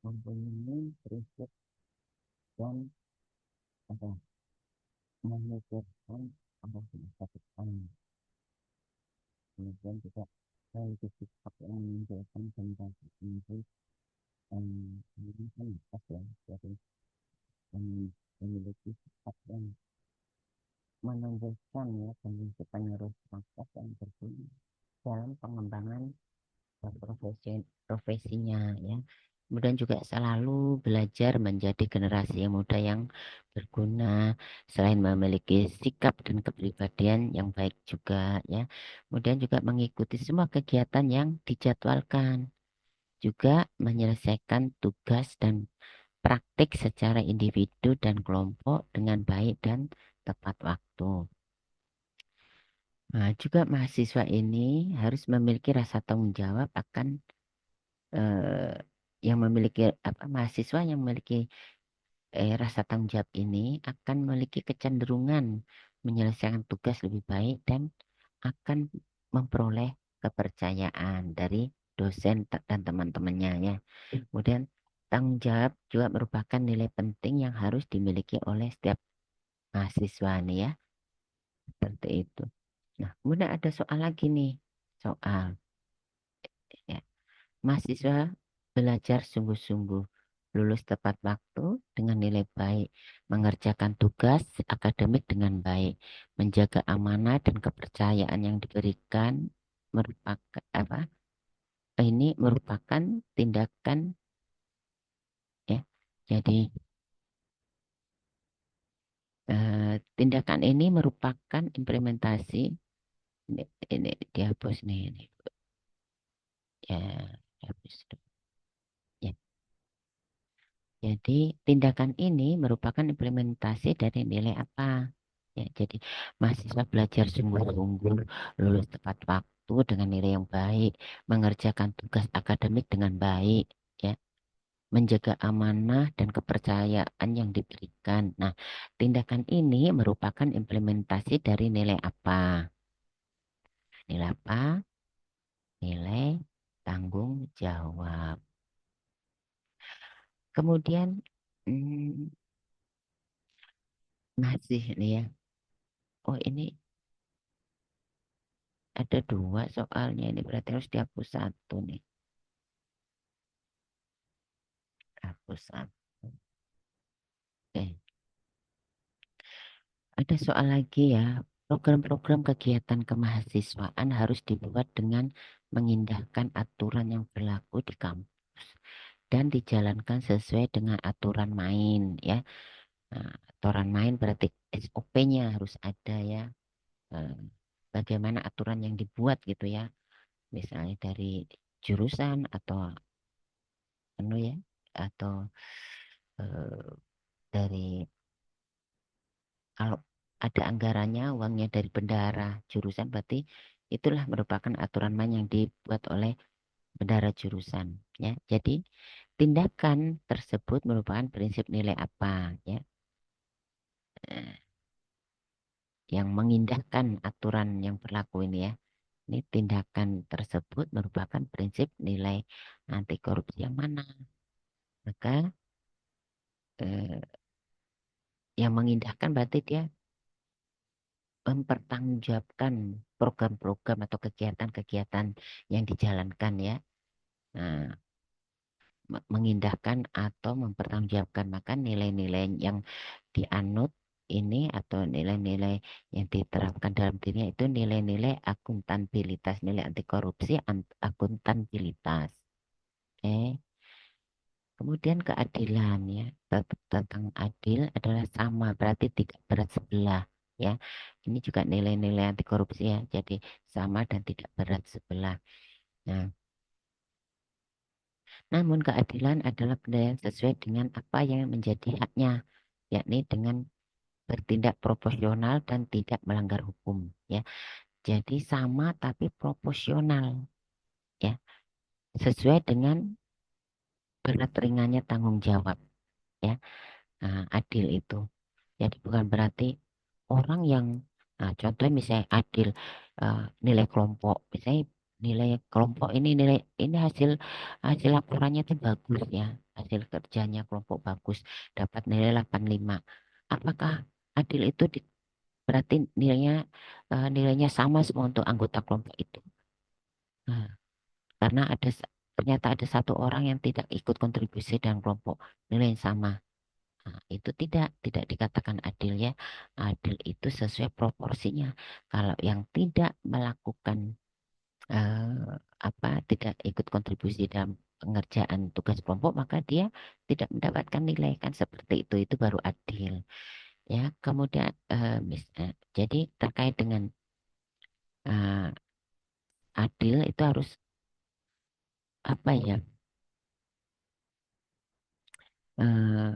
mempunyai prinsip dan apa memikirkan apa yang dilakukan, kemudian juga memiliki sikap yang menunjukkan tentang itu ini kan pas ya jadi memiliki sikap yang menunjukkan ya kondisi penerus nafas yang berguna dalam pengembangan profesinya ya. Kemudian juga selalu belajar menjadi generasi yang muda yang berguna, selain memiliki sikap dan kepribadian yang baik juga ya. Kemudian juga mengikuti semua kegiatan yang dijadwalkan, juga menyelesaikan tugas dan praktik secara individu dan kelompok dengan baik dan tepat waktu. Nah, juga mahasiswa ini harus memiliki rasa tanggung jawab akan eh, yang memiliki apa mahasiswa yang memiliki rasa tanggung jawab ini akan memiliki kecenderungan menyelesaikan tugas lebih baik dan akan memperoleh kepercayaan dari dosen dan teman-temannya ya. Kemudian tanggung jawab juga merupakan nilai penting yang harus dimiliki oleh setiap mahasiswa nih ya, seperti itu. Nah, kemudian ada soal lagi nih, soal ya. Mahasiswa belajar sungguh-sungguh, lulus tepat waktu dengan nilai baik, mengerjakan tugas akademik dengan baik, menjaga amanah dan kepercayaan yang diberikan merupakan apa? Ini merupakan tindakan ya. Jadi tindakan ini merupakan implementasi ini dihapus nih ini. Ya, dihapus. Ya. Jadi tindakan ini merupakan implementasi dari nilai apa? Ya, jadi mahasiswa belajar sungguh-sungguh, lulus tepat waktu dengan nilai yang baik, mengerjakan tugas akademik dengan baik, ya, menjaga amanah dan kepercayaan yang diberikan. Nah, tindakan ini merupakan implementasi dari nilai apa? Nilai apa? Nilai tanggung jawab. Kemudian hmm, masih nih ya. Oh, ini ada dua soalnya ini berarti harus dihapus satu nih. Hapus satu. Oke. Ada soal lagi ya. Program-program kegiatan kemahasiswaan harus dibuat dengan mengindahkan aturan yang berlaku di kampus dan dijalankan sesuai dengan aturan main ya. Nah, aturan main berarti SOP-nya harus ada ya. Eh, Bagaimana aturan yang dibuat gitu ya. Misalnya dari jurusan atau ya atau eh, dari kalau ada anggarannya, uangnya dari bendahara jurusan, berarti itulah merupakan aturan main yang dibuat oleh bendahara jurusan. Ya, jadi tindakan tersebut merupakan prinsip nilai apa, ya, Eh, yang mengindahkan aturan yang berlaku ini ya. Ini tindakan tersebut merupakan prinsip nilai anti korupsi yang mana? Maka eh, yang mengindahkan berarti dia mempertanggungjawabkan program-program atau kegiatan-kegiatan yang dijalankan ya. Nah, mengindahkan atau mempertanggungjawabkan maka nilai-nilai yang dianut ini atau nilai-nilai yang diterapkan dalam dirinya itu nilai-nilai akuntabilitas, nilai anti korupsi, akuntabilitas. Oke. Kemudian keadilan ya, tentang adil adalah sama, berarti tidak berat sebelah ya. Ini juga nilai-nilai anti korupsi ya, jadi sama dan tidak berat sebelah. Nah, namun keadilan adalah benda yang sesuai dengan apa yang menjadi haknya, yakni dengan bertindak proporsional dan tidak melanggar hukum ya. Jadi sama tapi proporsional ya, sesuai dengan berat ringannya tanggung jawab ya. Nah, adil itu. Jadi bukan berarti orang yang, nah, contohnya misalnya adil, nilai kelompok, misalnya nilai kelompok ini hasil hasil laporannya itu bagus ya, hasil kerjanya kelompok bagus, dapat nilai 85. Apakah adil itu berarti nilainya sama semua untuk anggota kelompok itu? Nah, karena ternyata ada satu orang yang tidak ikut kontribusi dalam kelompok nilai yang sama. Nah, itu tidak dikatakan adil ya. Adil itu sesuai proporsinya. Kalau yang tidak melakukan tidak ikut kontribusi dalam pengerjaan tugas kelompok, maka dia tidak mendapatkan nilai kan seperti itu. Itu baru adil. Ya, kemudian jadi terkait dengan eh, adil itu harus apa ya? eh,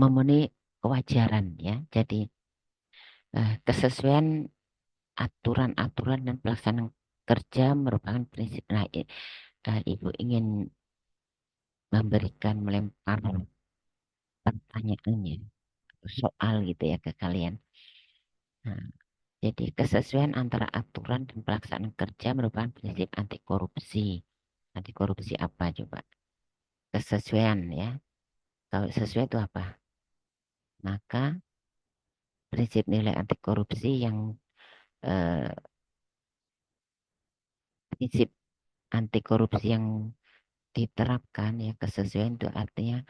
Memenuhi kewajaran ya. Jadi kesesuaian aturan-aturan dan pelaksanaan kerja merupakan prinsip. Nah, Ibu ingin memberikan melempar pertanyaannya, soal gitu ya ke kalian. Nah, jadi kesesuaian antara aturan dan pelaksanaan kerja merupakan prinsip anti korupsi. Anti korupsi apa coba? Kesesuaian ya. Kalau sesuai itu apa? Maka prinsip nilai anti korupsi yang eh, prinsip anti korupsi yang diterapkan ya, kesesuaian itu artinya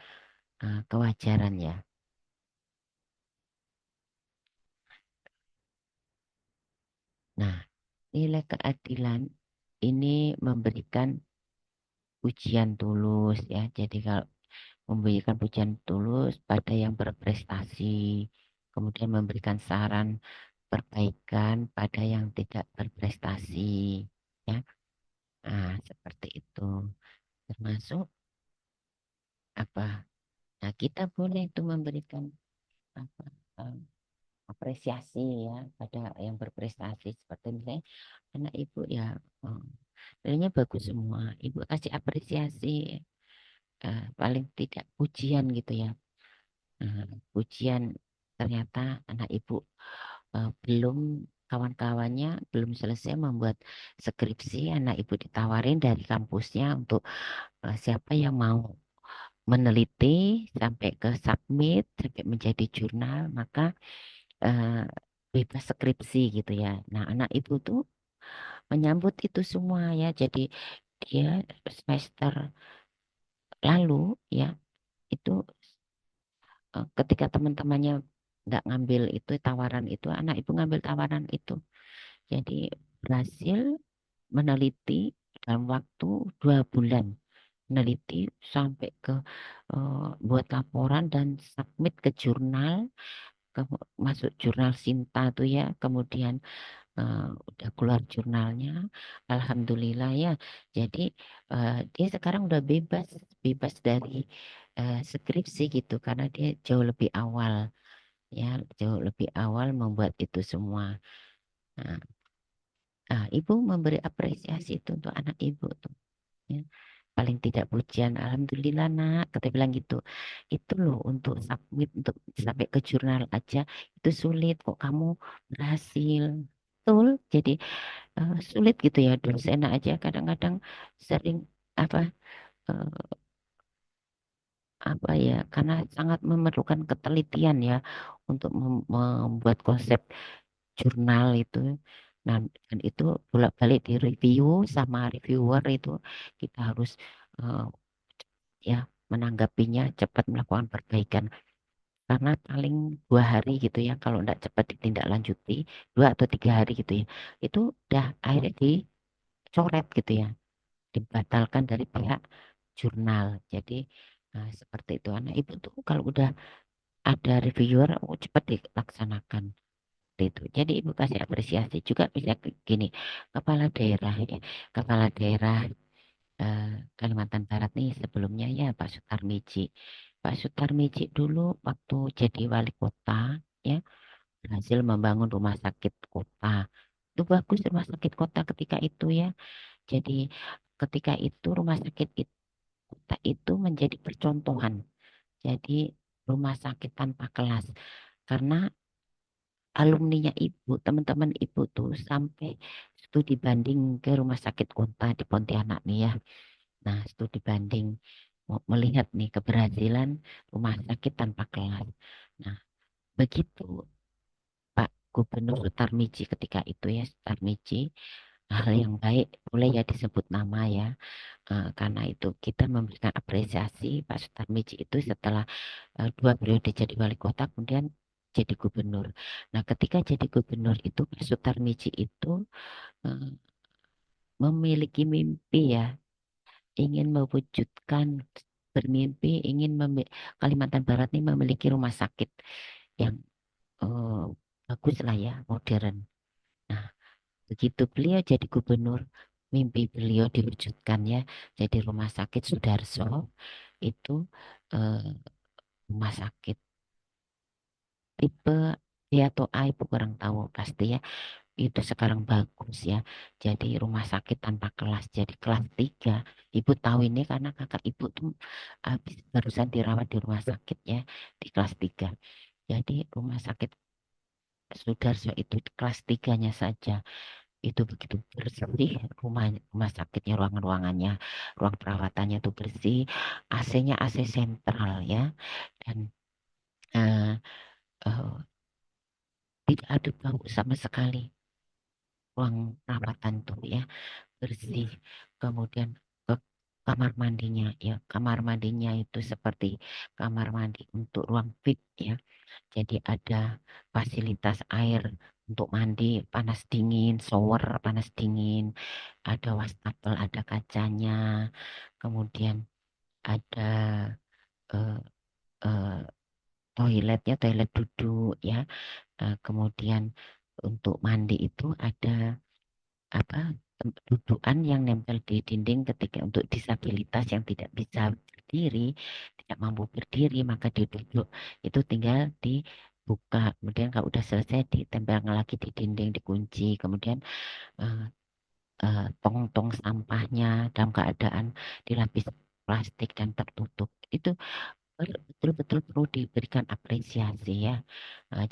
kewajaran ya. Nah, nilai keadilan ini memberikan pujian tulus ya. Jadi kalau memberikan pujian tulus pada yang berprestasi, kemudian memberikan saran perbaikan pada yang tidak berprestasi ya. Nah, seperti itu. Termasuk apa? Nah, kita boleh itu memberikan apa? eh, Apresiasi ya pada yang berprestasi, seperti misalnya anak ibu ya, oh, nilainya bagus semua, ibu kasih apresiasi, paling tidak pujian gitu ya. Pujian, ternyata anak ibu belum, kawan-kawannya belum selesai membuat skripsi, anak ibu ditawarin dari kampusnya untuk siapa yang mau meneliti sampai ke submit sampai menjadi jurnal, maka eh, bebas skripsi gitu ya. Nah, anak ibu tuh menyambut itu semua ya. Jadi dia semester lalu ya itu ketika teman-temannya nggak ngambil itu tawaran itu, anak ibu ngambil tawaran itu. Jadi berhasil meneliti dalam waktu 2 bulan. Meneliti sampai ke buat laporan dan submit ke jurnal, ke, masuk jurnal Sinta tuh ya. Kemudian udah keluar jurnalnya, alhamdulillah ya. Jadi dia sekarang udah bebas, bebas dari skripsi gitu karena dia jauh lebih awal ya, jauh lebih awal membuat itu semua. Nah, ibu memberi apresiasi itu untuk anak ibu tuh ya. Paling tidak pujian, alhamdulillah nak, kata bilang gitu. Itu loh untuk submit, untuk sampai ke jurnal aja itu sulit, kok kamu berhasil. Betul, jadi sulit gitu ya dosen aja kadang-kadang sering apa eh, ya, karena sangat memerlukan ketelitian ya untuk membuat konsep jurnal itu. Nah, dan itu bolak-balik di review sama reviewer itu, kita harus eh, ya menanggapinya cepat, melakukan perbaikan karena paling 2 hari gitu ya, kalau tidak cepat ditindaklanjuti 2 atau 3 hari gitu ya, itu udah akhirnya dicoret gitu ya, dibatalkan dari pihak jurnal. Jadi Nah, seperti itu. Anak ibu tuh kalau udah ada reviewer, oh, cepat dilaksanakan. Seperti itu. Jadi ibu kasih apresiasi juga bisa gini, kepala daerah ya, kepala daerah eh, Kalimantan Barat nih sebelumnya ya Pak Sutarmiji. Pak Sutarmiji dulu waktu jadi wali kota ya berhasil membangun rumah sakit kota. Itu bagus rumah sakit kota ketika itu ya. Jadi ketika itu rumah sakit kota itu menjadi percontohan. Jadi rumah sakit tanpa kelas. Karena alumninya ibu, teman-teman ibu tuh sampai studi banding ke rumah sakit kota di Pontianak nih ya. Nah, studi banding mau melihat nih keberhasilan rumah sakit tanpa kelas. Nah, begitu Pak Gubernur Sutarmiji ketika itu ya, Sutarmiji, hal yang baik boleh ya disebut nama ya. Karena itu kita memberikan apresiasi Pak Sutarmiji itu setelah dua periode jadi wali kota, kemudian jadi gubernur. Nah, ketika jadi gubernur itu Pak Sutarmiji itu eh, memiliki mimpi ya, ingin mewujudkan bermimpi ingin Kalimantan Barat ini memiliki rumah sakit yang eh, bagus lah ya, modern. Nah, begitu beliau jadi gubernur, mimpi beliau diwujudkan ya, jadi rumah sakit Sudarso itu eh, rumah sakit tipe D atau A ibu kurang tahu pasti ya. Itu sekarang bagus ya. Jadi rumah sakit tanpa kelas. Jadi kelas 3. Ibu tahu ini karena kakak ibu tuh habis barusan dirawat di rumah sakit ya. Di kelas 3. Jadi rumah sakit Sudarso itu di kelas 3-nya saja. Itu begitu bersih rumah rumah sakitnya, ruangan-ruangannya, ruang perawatannya itu bersih. AC-nya AC sentral ya. Dan eh, eh, tidak ada bau sama sekali ruang perawatan tuh ya. Bersih. Kemudian ke kamar mandinya ya, kamar mandinya itu seperti kamar mandi untuk ruang VIP ya. Jadi ada fasilitas air untuk mandi panas dingin, shower panas dingin, ada wastafel, ada kacanya, kemudian ada eh, eh, toiletnya, toilet duduk ya. Kemudian untuk mandi itu ada apa dudukan yang nempel di dinding ketika untuk disabilitas yang tidak bisa berdiri, tidak mampu berdiri, maka duduk itu tinggal dibuka. Kemudian kalau udah selesai ditempel lagi di dinding, dikunci. Kemudian eh, tong-tong sampahnya dalam keadaan dilapis plastik dan tertutup. Itu betul-betul perlu diberikan apresiasi ya.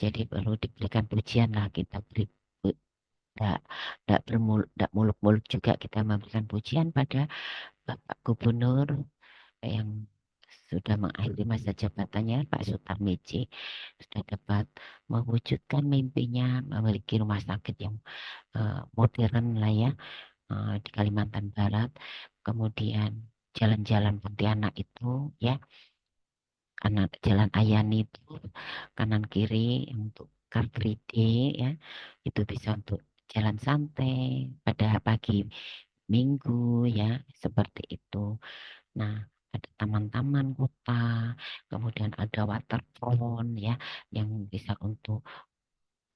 Jadi perlu diberikan pujian lah kita beri tidak tidak tidak muluk-muluk juga kita memberikan pujian pada Bapak Gubernur yang sudah mengakhiri masa jabatannya Pak Sutarmiji sudah dapat mewujudkan mimpinya memiliki rumah sakit yang modern lah ya di Kalimantan Barat. Kemudian jalan-jalan Pontianak itu ya karena Jalan Ayani itu kanan kiri untuk Car Free Day ya itu bisa untuk jalan santai pada pagi minggu ya seperti itu. Nah, ada taman-taman kota, kemudian ada waterfront ya yang bisa untuk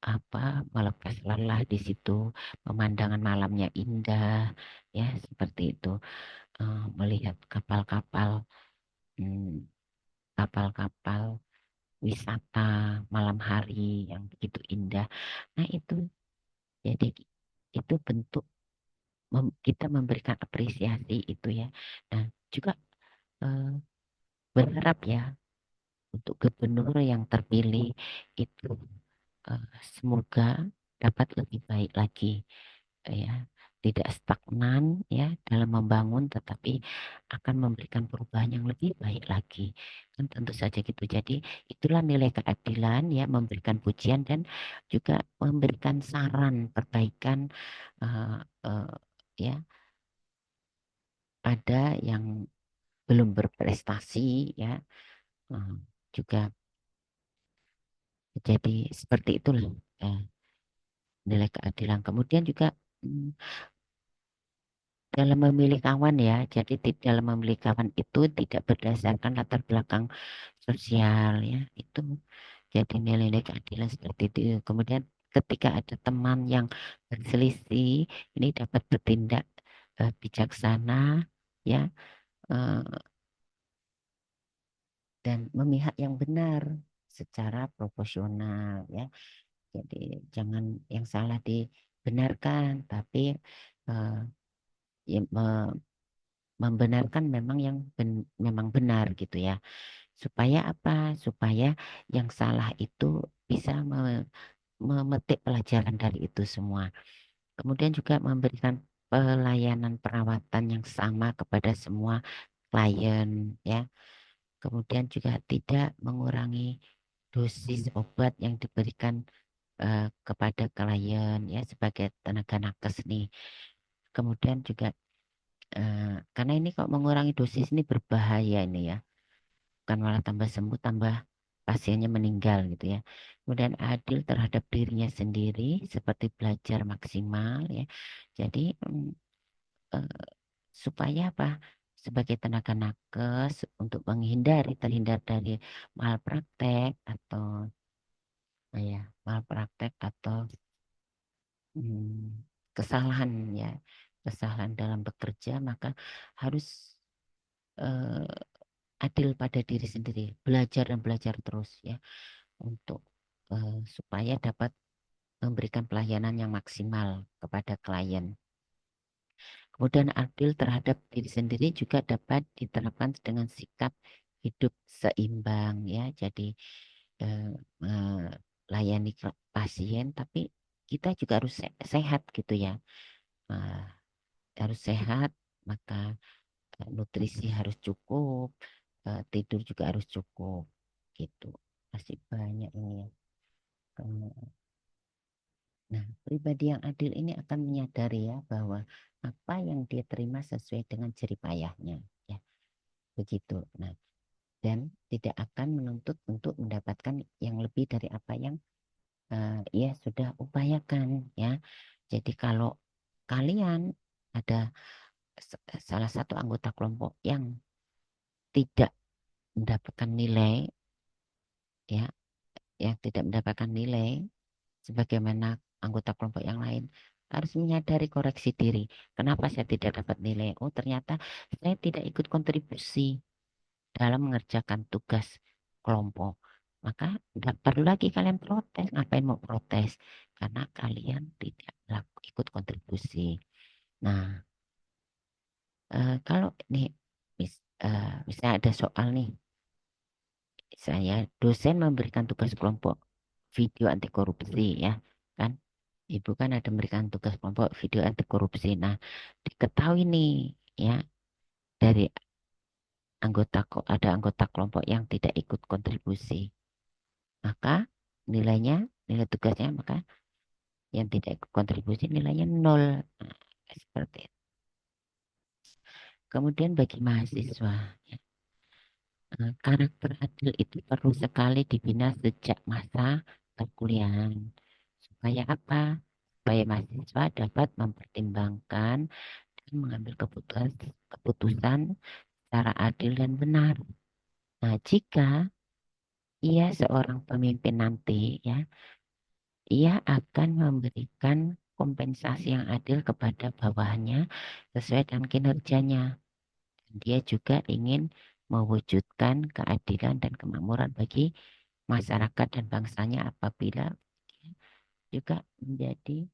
apa melepas lelah di situ. Pemandangan malamnya indah ya seperti itu. Melihat kapal-kapal hmm, kapal-kapal wisata malam hari yang begitu indah. Nah, itu jadi itu bentuk kita memberikan apresiasi itu ya. Nah, juga eh, berharap ya untuk gubernur yang terpilih itu eh, semoga dapat lebih baik lagi ya. Tidak stagnan ya dalam membangun tetapi akan memberikan perubahan yang lebih baik lagi. Kan tentu saja gitu. Jadi itulah nilai keadilan ya memberikan pujian dan juga memberikan saran perbaikan eh, eh, ya pada yang belum berprestasi ya. Eh, juga jadi seperti itulah eh, nilai keadilan. Kemudian juga mm, dalam memilih kawan ya, jadi dalam memilih kawan itu tidak berdasarkan latar belakang sosial ya, itu jadi nilai-nilai keadilan seperti itu. Kemudian ketika ada teman yang berselisih, ini dapat bertindak bijaksana ya, eh, dan memihak yang benar secara proporsional ya. Jadi jangan yang salah dibenarkan, tapi eh, ya, membenarkan memang yang memang benar gitu ya. Supaya apa? Supaya yang salah itu bisa memetik pelajaran dari itu semua. Kemudian juga memberikan pelayanan perawatan yang sama kepada semua klien ya. Kemudian juga tidak mengurangi dosis obat yang diberikan kepada klien ya sebagai tenaga nakes nih. Kemudian juga karena ini kok mengurangi dosis ini berbahaya ini ya. Bukan malah tambah sembuh, tambah pasiennya meninggal gitu ya. Kemudian adil terhadap dirinya sendiri seperti belajar maksimal ya. Jadi eh, supaya apa? Sebagai tenaga nakes untuk terhindar dari malpraktek atau ya malpraktek atau kesalahan ya, kesalahan dalam bekerja, maka harus eh, adil pada diri sendiri, belajar dan belajar terus ya untuk supaya dapat memberikan pelayanan yang maksimal kepada klien. Kemudian adil terhadap diri sendiri juga dapat diterapkan dengan sikap hidup seimbang ya. Jadi eh, melayani pasien tapi kita juga harus sehat gitu ya. Eh, harus sehat, maka nutrisi harus cukup, tidur juga harus cukup gitu. Masih banyak ini ya. Nah, pribadi yang adil ini akan menyadari ya bahwa apa yang dia terima sesuai dengan jerih payahnya, ya begitu. Nah, dan tidak akan menuntut untuk mendapatkan yang lebih dari apa yang ia sudah upayakan, ya. Jadi kalau kalian ada salah satu anggota kelompok yang tidak mendapatkan nilai, ya, yang tidak mendapatkan nilai sebagaimana anggota kelompok yang lain harus menyadari koreksi diri. Kenapa saya tidak dapat nilai? Oh, ternyata saya tidak ikut kontribusi dalam mengerjakan tugas kelompok. Maka tidak perlu lagi kalian protes. Ngapain mau protes? Karena kalian tidak ikut kontribusi. Nah, kalau nih misalnya ada soal nih, saya dosen memberikan tugas kelompok video anti korupsi ya kan. Ibu kan ada memberikan tugas kelompok video anti korupsi. Nah, diketahui nih ya dari ada anggota kelompok yang tidak ikut kontribusi. Maka nilainya, nilai tugasnya maka yang tidak ikut kontribusi nilainya nol. Nah, seperti itu. Kemudian bagi mahasiswa, ya, karakter adil itu perlu sekali dibina sejak masa perkuliahan. Supaya apa? Supaya mahasiswa dapat mempertimbangkan dan mengambil keputusan secara adil dan benar. Nah, jika ia seorang pemimpin nanti, ya, ia akan memberikan kompensasi yang adil kepada bawahannya sesuai dengan kinerjanya. Dan dia juga ingin mewujudkan keadilan dan kemakmuran bagi masyarakat dan bangsanya apabila dia juga menjadi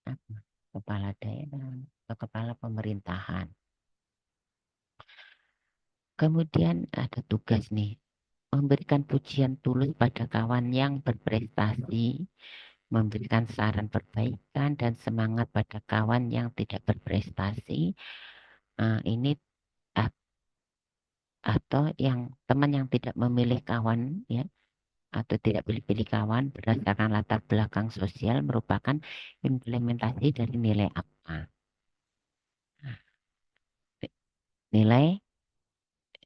apa, kepala daerah atau kepala pemerintahan. Kemudian ada tugas nih, memberikan pujian tulus pada kawan yang berprestasi, memberikan saran perbaikan dan semangat pada kawan yang tidak berprestasi. Ini atau yang teman yang tidak memilih kawan ya atau tidak pilih-pilih kawan berdasarkan latar belakang sosial merupakan implementasi dari nilai apa? Nilai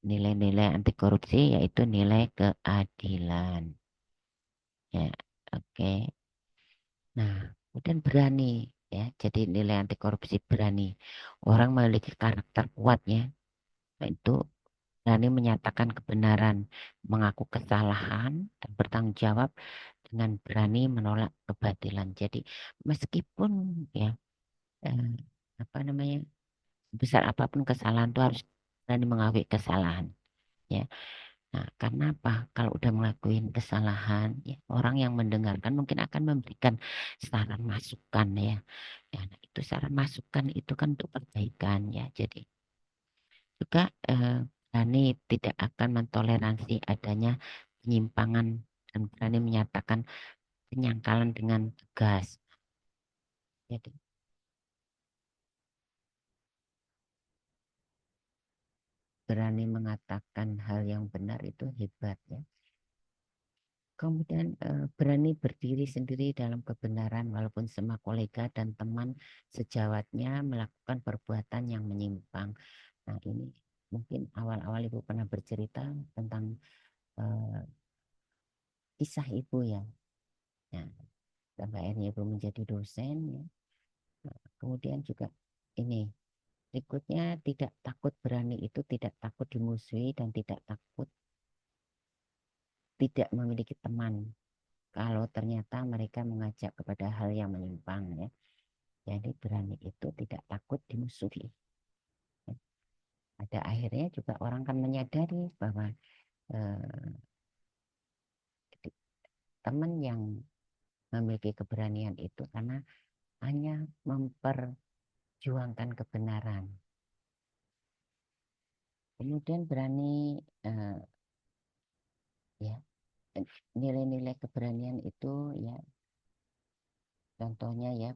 nilai-nilai anti korupsi yaitu nilai keadilan. Ya, oke. Nah, kemudian berani. ya. Jadi nilai anti korupsi berani. Orang memiliki karakter kuatnya, itu berani menyatakan kebenaran, mengaku kesalahan, dan bertanggung jawab dengan berani menolak kebatilan. Jadi meskipun ya eh, apa namanya besar apapun kesalahan itu harus berani mengakui kesalahan. Ya, nah karena apa? Kalau udah ngelakuin kesalahan, ya, orang yang mendengarkan mungkin akan memberikan saran masukan ya. Ya, nah, itu saran masukan itu kan untuk perbaikan ya. Jadi juga berani tidak akan mentoleransi adanya penyimpangan dan berani menyatakan penyangkalan dengan tegas. Jadi berani mengatakan hal yang benar itu hebat ya. Kemudian berani berdiri sendiri dalam kebenaran walaupun semua kolega dan teman sejawatnya melakukan perbuatan yang menyimpang. Nah ini mungkin awal-awal Ibu pernah bercerita tentang eh, kisah Ibu ya. Nah, sampai akhirnya Ibu menjadi dosen ya. Nah, kemudian juga ini berikutnya tidak takut berani itu tidak takut dimusuhi dan tidak takut tidak memiliki teman. Kalau ternyata mereka mengajak kepada hal yang menyimpang ya. Jadi berani itu tidak takut dimusuhi. Pada akhirnya juga orang kan menyadari bahwa eh, teman yang memiliki keberanian itu karena hanya memperjuangkan kebenaran. Kemudian berani ya nilai-nilai keberanian itu ya contohnya ya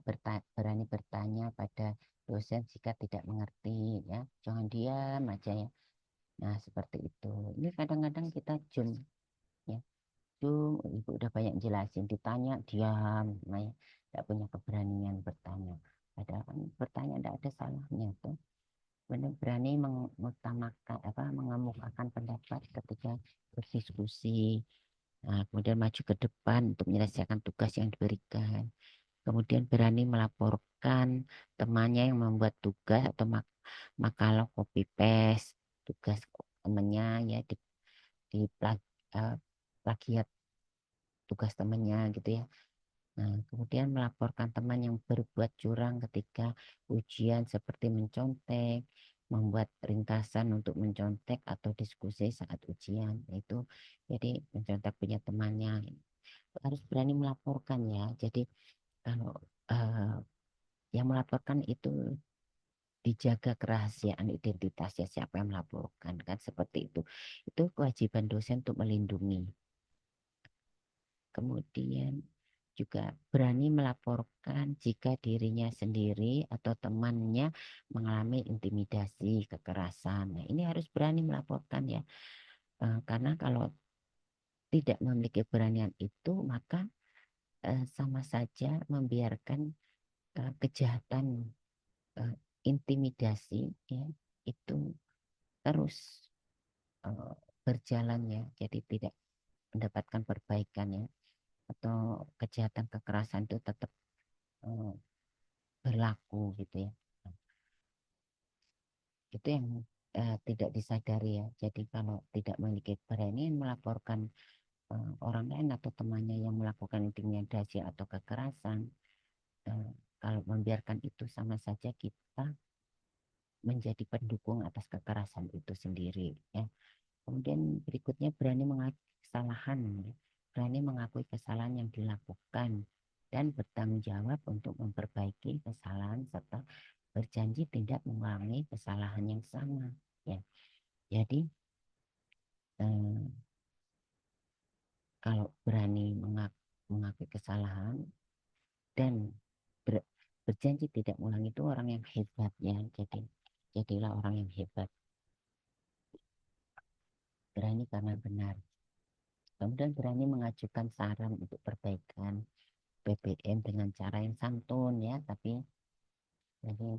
berani bertanya pada dosen jika tidak mengerti ya jangan diam aja ya. Nah seperti itu. Ini kadang-kadang kita jum ya ibu udah banyak jelasin ditanya diam nah ya tidak punya keberanian bertanya padahal kan bertanya tidak ada salahnya tuh benar berani mengutamakan apa mengemukakan pendapat ketika berdiskusi. Nah, kemudian maju ke depan untuk menyelesaikan tugas yang diberikan. Kemudian berani melaporkan temannya yang membuat tugas atau makalah copy paste tugas temannya ya di plagiat tugas temannya gitu ya. Nah, kemudian melaporkan teman yang berbuat curang ketika ujian seperti mencontek, membuat ringkasan untuk mencontek atau diskusi saat ujian. Itu jadi mencontek punya temannya harus berani melaporkan ya. Jadi kalau eh, yang melaporkan itu dijaga kerahasiaan identitasnya siapa yang melaporkan kan seperti itu. Itu kewajiban dosen untuk melindungi. Kemudian juga berani melaporkan jika dirinya sendiri atau temannya mengalami intimidasi, kekerasan. Nah, ini harus berani melaporkan ya. Karena kalau tidak memiliki keberanian itu, maka sama saja membiarkan kejahatan eh, intimidasi ya itu terus eh, berjalan ya. Jadi tidak mendapatkan perbaikan ya. Atau kejahatan kekerasan itu tetap eh, berlaku gitu ya. Itu yang tidak disadari ya. Jadi kalau tidak memiliki berani melaporkan orang lain atau temannya yang melakukan intimidasi atau kekerasan, eh, kalau membiarkan itu sama saja kita menjadi pendukung atas kekerasan itu sendiri ya. Kemudian berikutnya berani mengakui kesalahan, ya. Berani mengakui kesalahan yang dilakukan dan bertanggung jawab untuk memperbaiki kesalahan serta berjanji tidak mengulangi kesalahan yang sama. Ya, jadi eh, kalau berani mengakui kesalahan dan ber- berjanji tidak mengulangi itu orang yang hebat ya. Jadi jadilah orang yang hebat, berani karena benar. Kemudian berani mengajukan saran untuk perbaikan PPM dengan cara yang santun ya, tapi jadi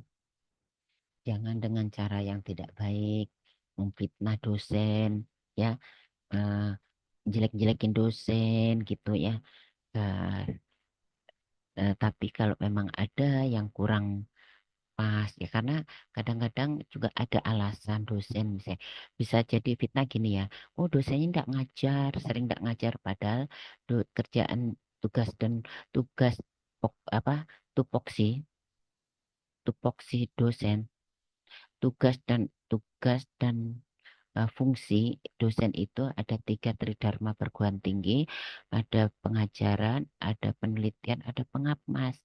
jangan dengan cara yang tidak baik, memfitnah dosen, ya, eh, jelek-jelekin dosen gitu ya. Eh, Tapi kalau memang ada yang kurang pas ya, karena kadang-kadang juga ada alasan dosen misalnya bisa jadi fitnah gini ya, oh dosennya nggak ngajar, sering nggak ngajar, padahal kerjaan tugas dan tugas apa tupoksi tupoksi dosen, tugas dan fungsi dosen itu ada tiga tridharma perguruan tinggi, ada pengajaran, ada penelitian, ada pengamas.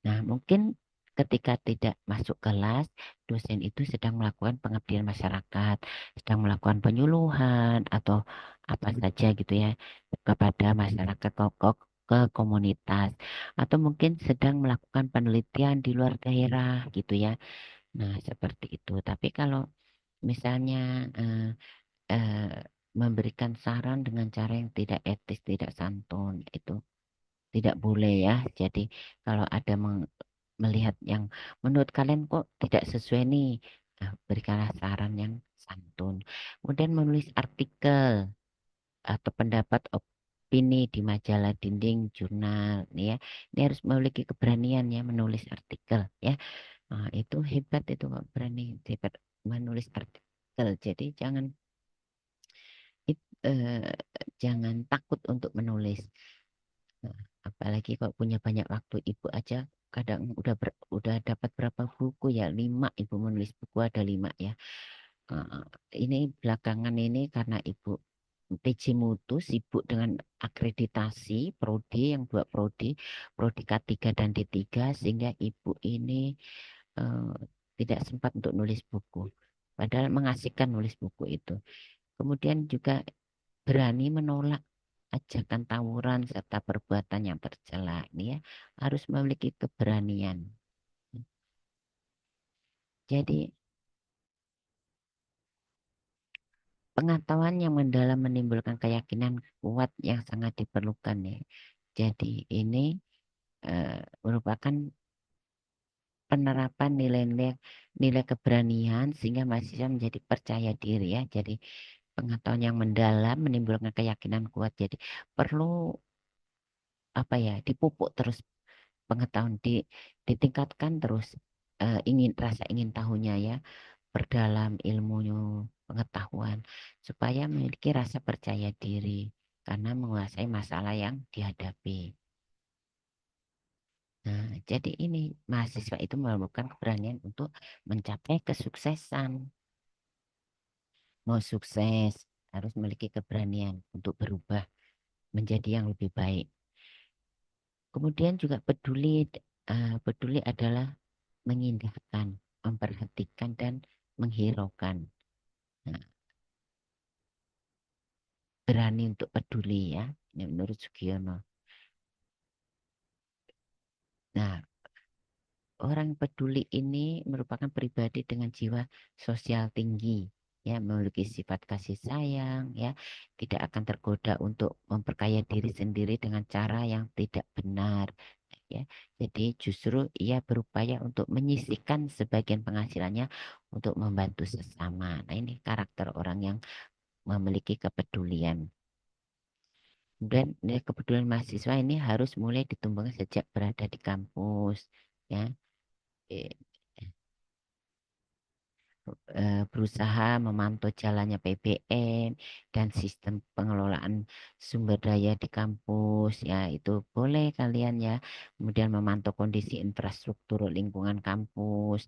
Nah, mungkin ketika tidak masuk kelas, dosen itu sedang melakukan pengabdian masyarakat, sedang melakukan penyuluhan atau apa saja gitu ya kepada masyarakat, ke komunitas, atau mungkin sedang melakukan penelitian di luar daerah gitu ya. Nah, seperti itu. Tapi kalau misalnya eh, eh, memberikan saran dengan cara yang tidak etis, tidak santun, itu tidak boleh ya. Jadi kalau ada melihat yang menurut kalian kok tidak sesuai nih, berikanlah saran yang santun. Kemudian menulis artikel atau pendapat opini di majalah dinding, jurnal, nih ya. Ini harus memiliki keberanian ya menulis artikel ya. Nah, itu hebat itu Pak, berani hebat menulis artikel. Jadi it- eh, jangan takut untuk menulis. Nah, apalagi kalau punya banyak waktu, ibu aja kadang udah dapat berapa buku ya, 5, ibu menulis buku ada 5 ya. Eh, ini belakangan ini karena ibu PJ Mutu sibuk dengan akreditasi prodi, yang 2 prodi, prodi K3 dan D3, sehingga ibu ini eh, tidak sempat untuk nulis buku. Padahal mengasihkan nulis buku itu. Kemudian juga berani menolak ajakan tawuran serta perbuatan yang tercela. Ini ya harus memiliki keberanian. Jadi pengetahuan yang mendalam menimbulkan keyakinan kuat yang sangat diperlukan ya. Jadi ini merupakan penerapan nilai-nilai nilai keberanian sehingga mahasiswa menjadi percaya diri ya. Jadi pengetahuan yang mendalam menimbulkan keyakinan kuat. Jadi perlu apa ya, dipupuk terus pengetahuan, ditingkatkan terus rasa ingin tahunya ya, perdalam ilmu pengetahuan supaya memiliki rasa percaya diri karena menguasai masalah yang dihadapi. Nah, jadi ini mahasiswa itu memerlukan keberanian untuk mencapai kesuksesan. Mau sukses harus memiliki keberanian untuk berubah menjadi yang lebih baik. Kemudian juga peduli adalah mengindahkan, memperhatikan dan menghiraukan. Nah, berani untuk peduli ya, ini menurut Sugiono. Nah, orang peduli ini merupakan pribadi dengan jiwa sosial tinggi, ya, memiliki sifat kasih sayang, ya, tidak akan tergoda untuk memperkaya diri sendiri dengan cara yang tidak benar, ya. Jadi justru ia berupaya untuk menyisihkan sebagian penghasilannya untuk membantu sesama. Nah, ini karakter orang yang memiliki kepedulian. Dan kepedulian mahasiswa ini harus mulai ditumbuhkan sejak berada di kampus, ya. Eh, Berusaha memantau jalannya PBM dan sistem pengelolaan sumber daya di kampus, ya itu boleh kalian ya. Kemudian memantau kondisi infrastruktur lingkungan kampus,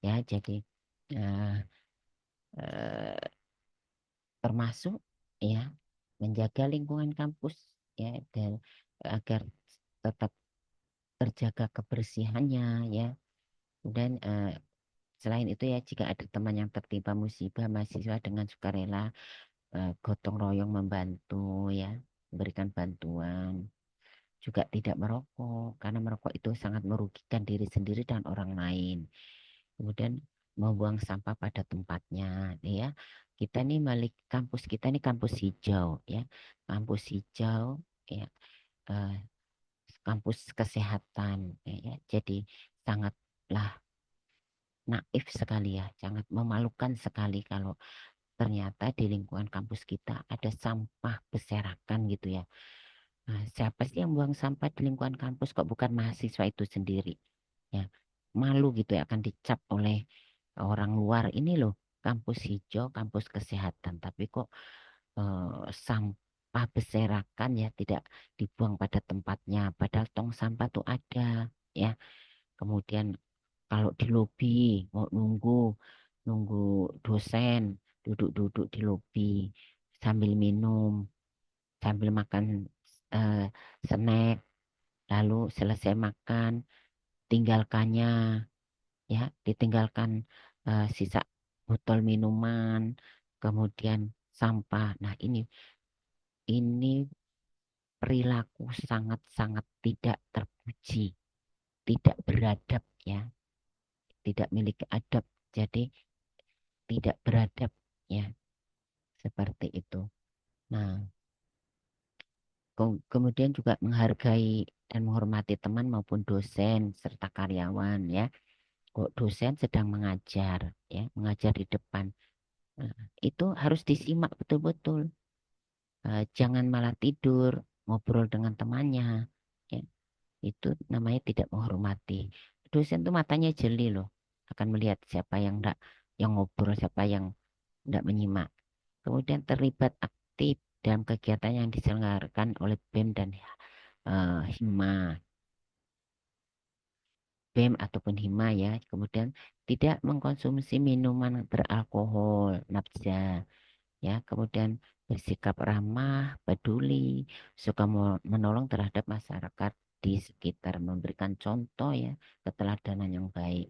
ya. Jadi eh, eh, termasuk ya menjaga lingkungan kampus ya, dan agar tetap terjaga kebersihannya ya. Dan selain itu ya, jika ada teman yang tertimpa musibah, mahasiswa dengan sukarela gotong royong membantu ya, memberikan bantuan. Juga tidak merokok karena merokok itu sangat merugikan diri sendiri dan orang lain. Kemudian membuang sampah pada tempatnya ya. Kita nih Malik, kampus kita nih kampus hijau ya. Kampus hijau ya, eh, kampus kesehatan ya. Jadi sangatlah naif sekali ya, sangat memalukan sekali kalau ternyata di lingkungan kampus kita ada sampah berserakan gitu ya. Nah, siapa sih yang buang sampah di lingkungan kampus kok bukan mahasiswa itu sendiri? Ya, malu gitu ya akan dicap oleh orang luar. Ini loh kampus hijau, kampus kesehatan, tapi kok sampah berserakan ya tidak dibuang pada tempatnya. Padahal tong sampah tuh ada ya. Kemudian kalau di lobi mau nunggu nunggu dosen duduk-duduk di lobi sambil minum, sambil makan eh, snack, lalu selesai makan tinggalkannya ya, ditinggalkan sisa botol minuman, kemudian sampah. Nah, ini perilaku sangat-sangat tidak terpuji, tidak beradab ya, tidak memiliki adab. Jadi tidak beradab ya, seperti itu. Nah, kemudian juga menghargai dan menghormati teman maupun dosen serta karyawan ya. Kok dosen sedang mengajar ya, mengajar di depan. Nah, itu harus disimak betul-betul. Jangan malah tidur, ngobrol dengan temannya. Ya, itu namanya tidak menghormati. Dosen tuh matanya jeli loh, akan melihat siapa yang enggak, yang ngobrol, siapa yang enggak menyimak. Kemudian terlibat aktif dalam kegiatan yang diselenggarakan oleh BEM dan HIMA, BEM ataupun HIMA ya. Kemudian tidak mengkonsumsi minuman beralkohol, nafsa ya. Kemudian bersikap ramah, peduli, suka menolong terhadap masyarakat di sekitar, memberikan contoh ya, keteladanan yang baik.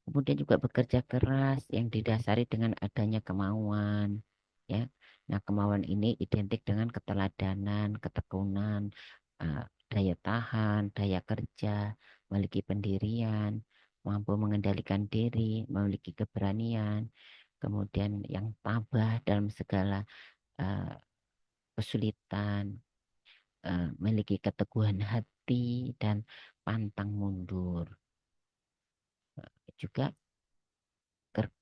Kemudian juga bekerja keras yang didasari dengan adanya kemauan ya. Nah, kemauan ini identik dengan keteladanan, ketekunan, eh, daya tahan, daya kerja, memiliki pendirian, mampu mengendalikan diri, memiliki keberanian, kemudian yang tabah dalam segala eh, kesulitan, memiliki keteguhan hati dan pantang mundur. Juga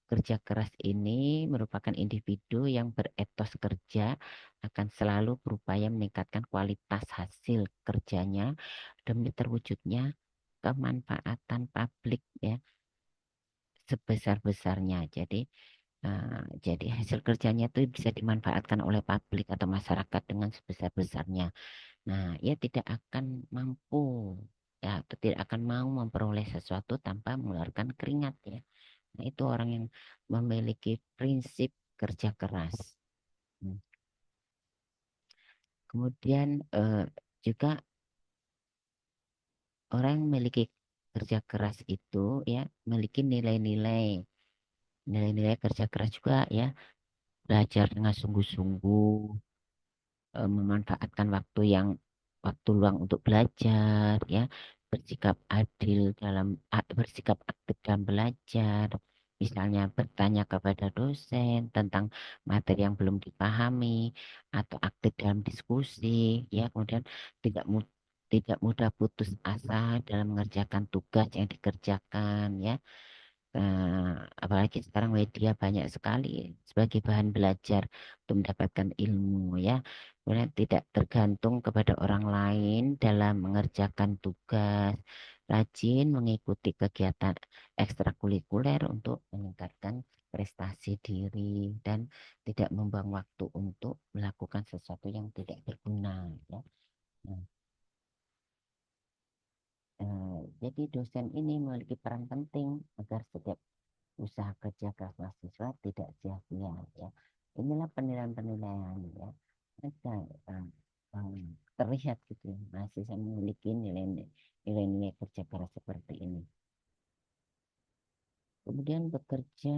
kerja keras ini merupakan individu yang beretos kerja, akan selalu berupaya meningkatkan kualitas hasil kerjanya demi terwujudnya kemanfaatan publik ya, sebesar-besarnya. Jadi hasil kerjanya itu bisa dimanfaatkan oleh publik atau masyarakat dengan sebesar-besarnya. Nah, ia tidak akan mampu ya, atau tidak akan mau memperoleh sesuatu tanpa mengeluarkan keringat ya. Nah, itu orang yang memiliki prinsip kerja keras. Hmm. Kemudian juga orang yang memiliki kerja keras itu ya memiliki nilai-nilai, nilai-nilai kerja keras juga ya, belajar dengan sungguh-sungguh, memanfaatkan waktu luang untuk belajar ya, bersikap adil dalam bersikap aktif dalam belajar, misalnya bertanya kepada dosen tentang materi yang belum dipahami atau aktif dalam diskusi ya. Kemudian tidak mudah putus asa dalam mengerjakan tugas yang dikerjakan ya. Apalagi sekarang media banyak sekali sebagai bahan belajar untuk mendapatkan ilmu ya. Kemudian tidak tergantung kepada orang lain dalam mengerjakan tugas, rajin mengikuti kegiatan ekstrakurikuler untuk meningkatkan prestasi diri dan tidak membuang waktu untuk melakukan sesuatu yang tidak berguna ya. Nah, jadi dosen ini memiliki peran penting agar setiap usaha kerja keras mahasiswa tidak sia-sia ya. Inilah penilaian-penilaian ya. Ada terlihat gitu ya, mahasiswa memiliki nilai-nilai kerja keras seperti ini. Kemudian bekerja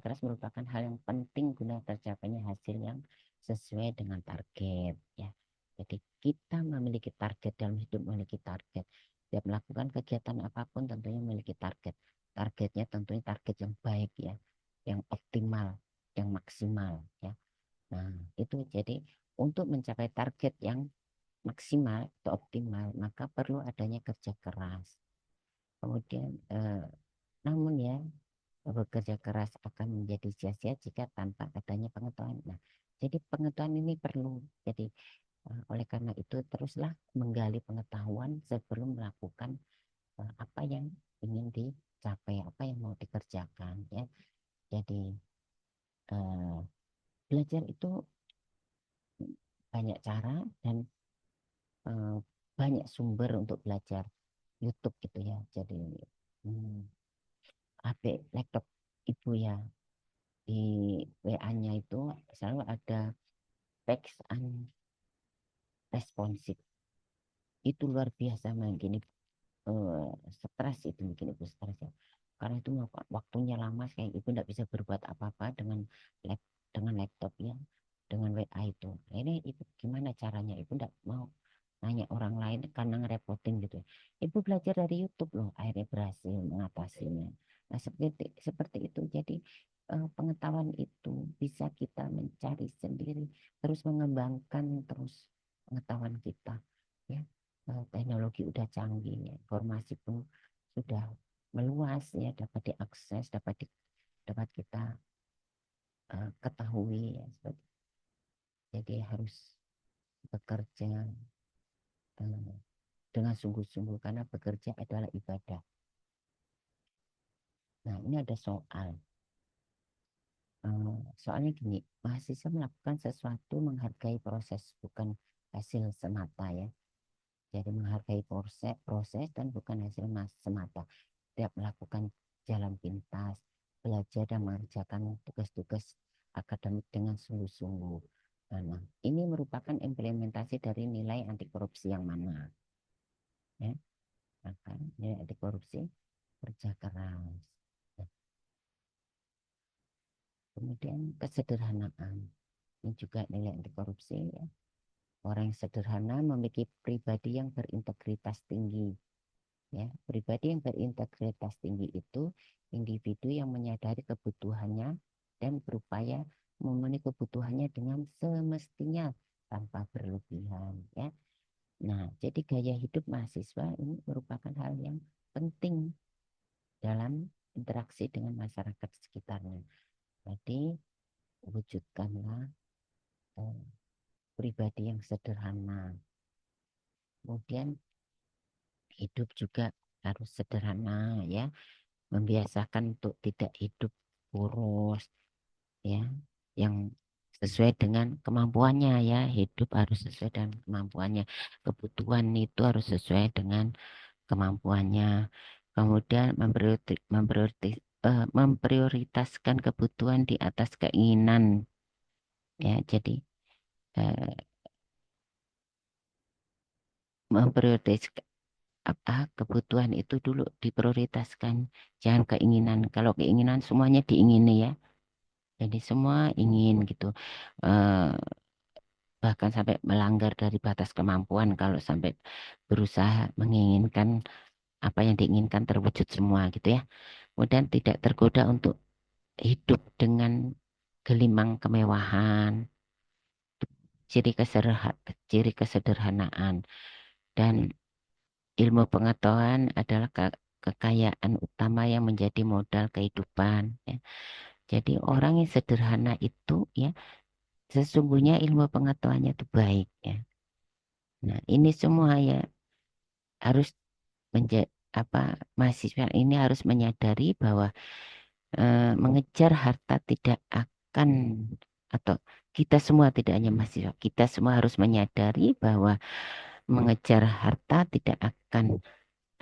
keras merupakan hal yang penting guna tercapainya hasil yang sesuai dengan target ya. Jadi kita memiliki target dalam hidup, memiliki target. Setiap melakukan kegiatan apapun tentunya memiliki target. Targetnya tentunya target yang baik ya, yang optimal, yang maksimal ya. Nah, itu jadi untuk mencapai target yang maksimal atau optimal, maka perlu adanya kerja keras. Kemudian namun ya, bekerja keras akan menjadi sia-sia jika tanpa adanya pengetahuan. Nah, Jadi pengetahuan ini perlu. Jadi oleh karena itu teruslah menggali pengetahuan sebelum melakukan apa yang ingin dicapai, apa yang mau dikerjakan ya. Jadi eh, belajar itu banyak cara dan eh, banyak sumber untuk belajar. YouTube gitu ya. Jadi hmm, HP, laptop ibu ya di WA-nya itu selalu ada text unresponsive. Itu luar biasa gini eh, stres itu bikin ibu stres ya. Karena itu waktunya lama kayak ibu tidak bisa berbuat apa-apa dengan lap, dengan laptop ya, dengan WA itu. Nah, ini ibu gimana caranya? Ibu tidak mau nanya orang lain karena ngerepotin gitu. Ibu belajar dari YouTube loh, akhirnya berhasil mengatasinya. Nah, seperti itu. Jadi pengetahuan itu bisa kita mencari sendiri, terus mengembangkan terus pengetahuan kita. Ya, teknologi udah canggih, ya. Informasi pun sudah meluas ya, dapat diakses, dapat kita ketahui ya. Jadi harus bekerja eh, dengan sungguh-sungguh karena bekerja adalah ibadah. Nah, ini ada soal. Soalnya gini, mahasiswa melakukan sesuatu menghargai proses bukan hasil semata ya. Jadi menghargai proses dan bukan hasil semata. Tidak melakukan jalan pintas, belajar dan mengerjakan tugas-tugas akademik dengan sungguh-sungguh. Nah, ini merupakan implementasi dari nilai anti korupsi yang mana? Ya, maka nilai anti korupsi kerja keras. Nah, kemudian kesederhanaan. Ini juga nilai anti korupsi ya. Orang yang sederhana memiliki pribadi yang berintegritas tinggi. Ya, pribadi yang berintegritas tinggi itu individu yang menyadari kebutuhannya dan berupaya memenuhi kebutuhannya dengan semestinya tanpa berlebihan. Ya, nah jadi gaya hidup mahasiswa ini merupakan hal yang penting dalam interaksi dengan masyarakat sekitarnya. Jadi wujudkanlah eh, pribadi yang sederhana. Kemudian hidup juga harus sederhana ya, membiasakan untuk tidak hidup kurus ya, yang sesuai dengan kemampuannya ya, hidup harus sesuai dengan kemampuannya, kebutuhan itu harus sesuai dengan kemampuannya, kemudian memprioritaskan kebutuhan di atas keinginan ya, jadi eh, memprioritaskan apa kebutuhan itu dulu diprioritaskan, jangan keinginan. Kalau keinginan semuanya diingini ya, jadi semua ingin gitu. Eh, Bahkan sampai melanggar dari batas kemampuan kalau sampai berusaha menginginkan apa yang diinginkan terwujud semua gitu ya. Kemudian tidak tergoda untuk hidup dengan gelimang kemewahan, ciri kesederhanaan dan ilmu pengetahuan adalah kekayaan utama yang menjadi modal kehidupan ya. Jadi orang yang sederhana itu ya sesungguhnya ilmu pengetahuannya itu baik ya. Nah, ini semua ya harus menjadi apa mahasiswa ini harus menyadari bahwa mengejar harta tidak akan atau kita semua tidak hanya mahasiswa, kita semua harus menyadari bahwa mengejar harta tidak akan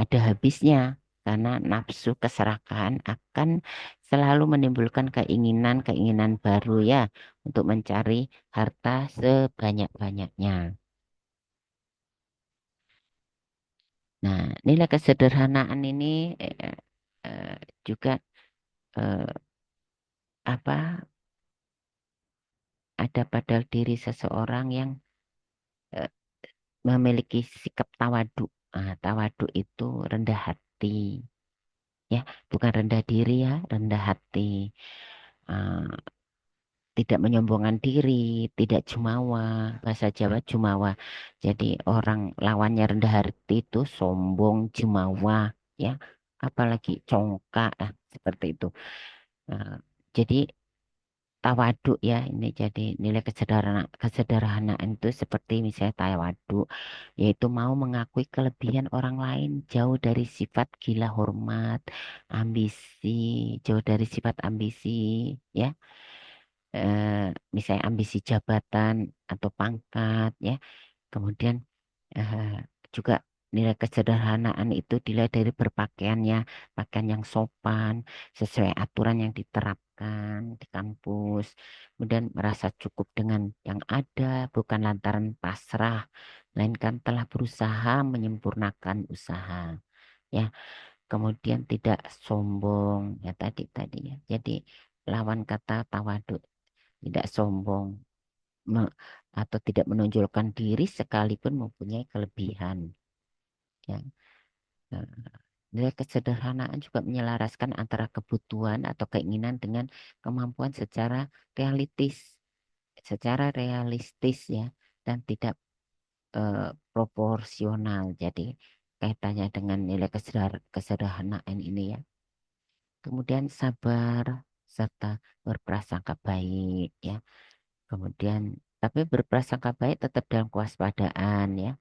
ada habisnya karena nafsu keserakahan akan selalu menimbulkan keinginan-keinginan baru ya untuk mencari harta sebanyak-banyaknya. Nah, nilai kesederhanaan ini eh, juga eh, apa ada pada diri seseorang yang eh, memiliki sikap tawadu. Tawadu itu rendah hati, ya, bukan rendah diri ya, rendah hati. Eh, Tidak menyombongkan diri, tidak jumawa, bahasa Jawa jumawa. Jadi orang lawannya rendah hati itu sombong, jumawa, ya, apalagi congkak, seperti itu. Eh, jadi tawadu ya. Ini jadi nilai kesederhanaan itu seperti misalnya tawadu, yaitu mau mengakui kelebihan orang lain jauh dari sifat gila hormat, ambisi, jauh dari sifat ambisi ya. Eh, Misalnya ambisi jabatan atau pangkat ya. Kemudian eh, juga nilai kesederhanaan itu dilihat dari berpakaiannya, pakaian yang sopan, sesuai aturan yang diterapkan di kampus. Kemudian merasa cukup dengan yang ada, bukan lantaran pasrah, melainkan telah berusaha menyempurnakan usaha. Ya, kemudian tidak sombong, ya tadi tadi ya. Jadi lawan kata tawadu, tidak sombong me- atau tidak menonjolkan diri sekalipun mempunyai kelebihan. Ya. Nah, nilai kesederhanaan juga menyelaraskan antara kebutuhan atau keinginan dengan kemampuan secara realistis ya, dan tidak proporsional. Jadi kaitannya dengan nilai kesederhanaan ini ya. Kemudian sabar serta berprasangka baik ya. Kemudian tapi berprasangka baik tetap dalam kewaspadaan ya.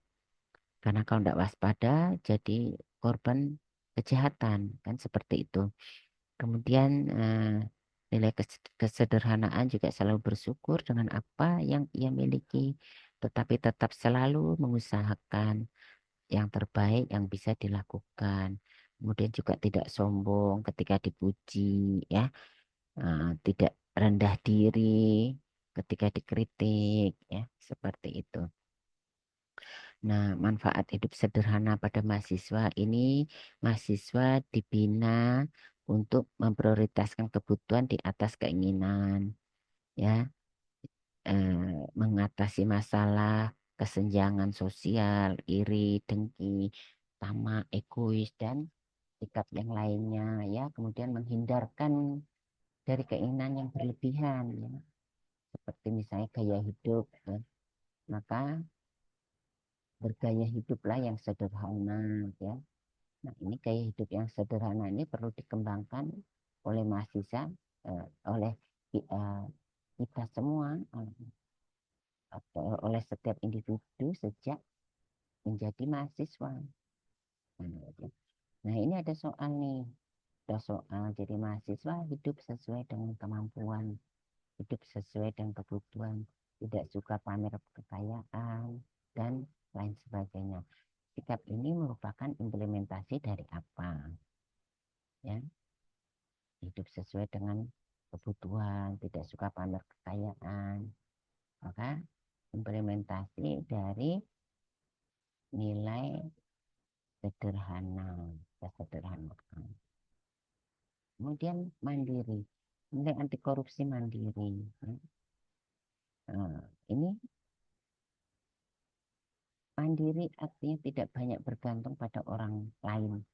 Karena kalau tidak waspada jadi korban kejahatan kan seperti itu. Kemudian nilai kesederhanaan juga selalu bersyukur dengan apa yang ia miliki, tetapi tetap selalu mengusahakan yang terbaik yang bisa dilakukan. Kemudian juga tidak sombong ketika dipuji, ya, tidak rendah diri ketika dikritik, ya, seperti itu. Nah, manfaat hidup sederhana pada mahasiswa ini, mahasiswa dibina untuk memprioritaskan kebutuhan di atas keinginan, ya, mengatasi masalah kesenjangan sosial, iri, dengki, tamak, egois, dan sikap yang lainnya, ya. Kemudian menghindarkan dari keinginan yang berlebihan, ya, seperti misalnya gaya hidup, ya. Maka bergaya hiduplah yang sederhana, ya. Nah, ini gaya hidup yang sederhana ini perlu dikembangkan oleh mahasiswa, oleh eh, kita semua, atau oleh setiap individu sejak menjadi mahasiswa. Nah, ini ada soal nih, ada soal jadi mahasiswa hidup sesuai dengan kemampuan, hidup sesuai dengan kebutuhan, tidak suka pamer kekayaan, dan lain sebagainya. Sikap ini merupakan implementasi dari apa? Ya, hidup sesuai dengan kebutuhan, tidak suka pamer kekayaan, maka implementasi dari nilai sederhana, kesederhanaan. Kemudian mandiri, nilai anti korupsi mandiri. Ini mandiri artinya tidak banyak bergantung pada orang lain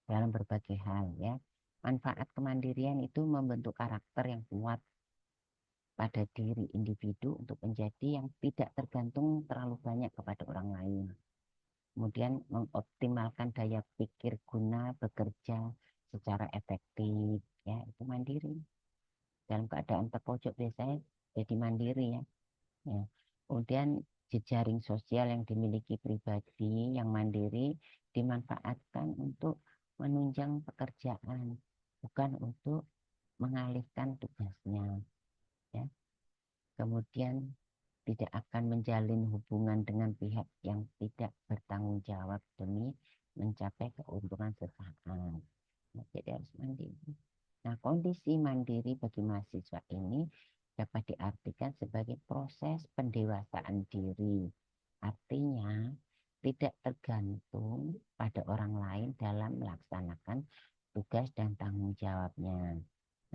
dalam berbagai hal ya. Manfaat kemandirian itu membentuk karakter yang kuat pada diri individu untuk menjadi yang tidak tergantung terlalu banyak kepada orang lain. Kemudian mengoptimalkan daya pikir guna bekerja secara efektif, ya itu mandiri. Dalam keadaan terpojok biasanya jadi mandiri ya. Ya. Kemudian jejaring sosial yang dimiliki pribadi yang mandiri dimanfaatkan untuk menunjang pekerjaan, bukan untuk mengalihkan tugasnya. Ya. Kemudian tidak akan menjalin hubungan dengan pihak yang tidak bertanggung jawab demi mencapai keuntungan sesaat. Nah, jadi harus mandiri. Nah, kondisi mandiri bagi mahasiswa ini dapat diartikan sebagai proses pendewasaan diri. Artinya, tidak tergantung pada orang lain dalam melaksanakan tugas dan tanggung jawabnya.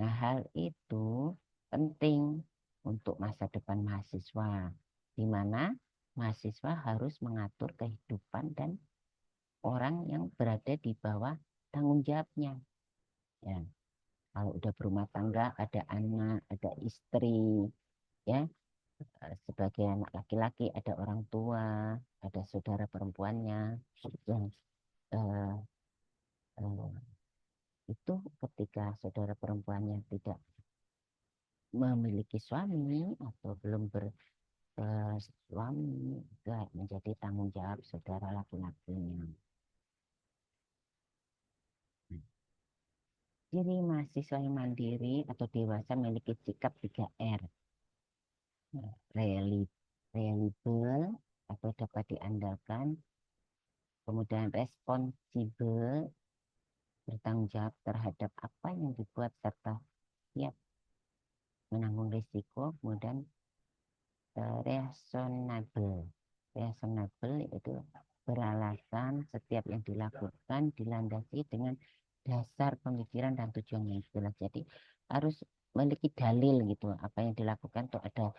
Nah, hal itu penting untuk masa depan mahasiswa, di mana mahasiswa harus mengatur kehidupan dan orang yang berada di bawah tanggung jawabnya. Ya, kalau udah berumah tangga, ada anak, ada istri, ya, sebagai anak laki-laki ada orang tua, ada saudara perempuannya yang eh, eh, itu ketika saudara perempuannya tidak memiliki suami atau belum bersuami itu menjadi tanggung jawab saudara laki-lakinya. Ciri mahasiswa yang mandiri atau dewasa memiliki sikap 3R. Reli- Reliable atau dapat diandalkan, kemudian responsibel, bertanggung jawab terhadap apa yang dibuat serta siap menanggung risiko, kemudian reasonable. Reasonable itu beralasan setiap yang dilakukan dilandasi dengan dasar pemikiran dan tujuan yang jelas. Jadi harus memiliki dalil gitu. Apa yang dilakukan tuh ada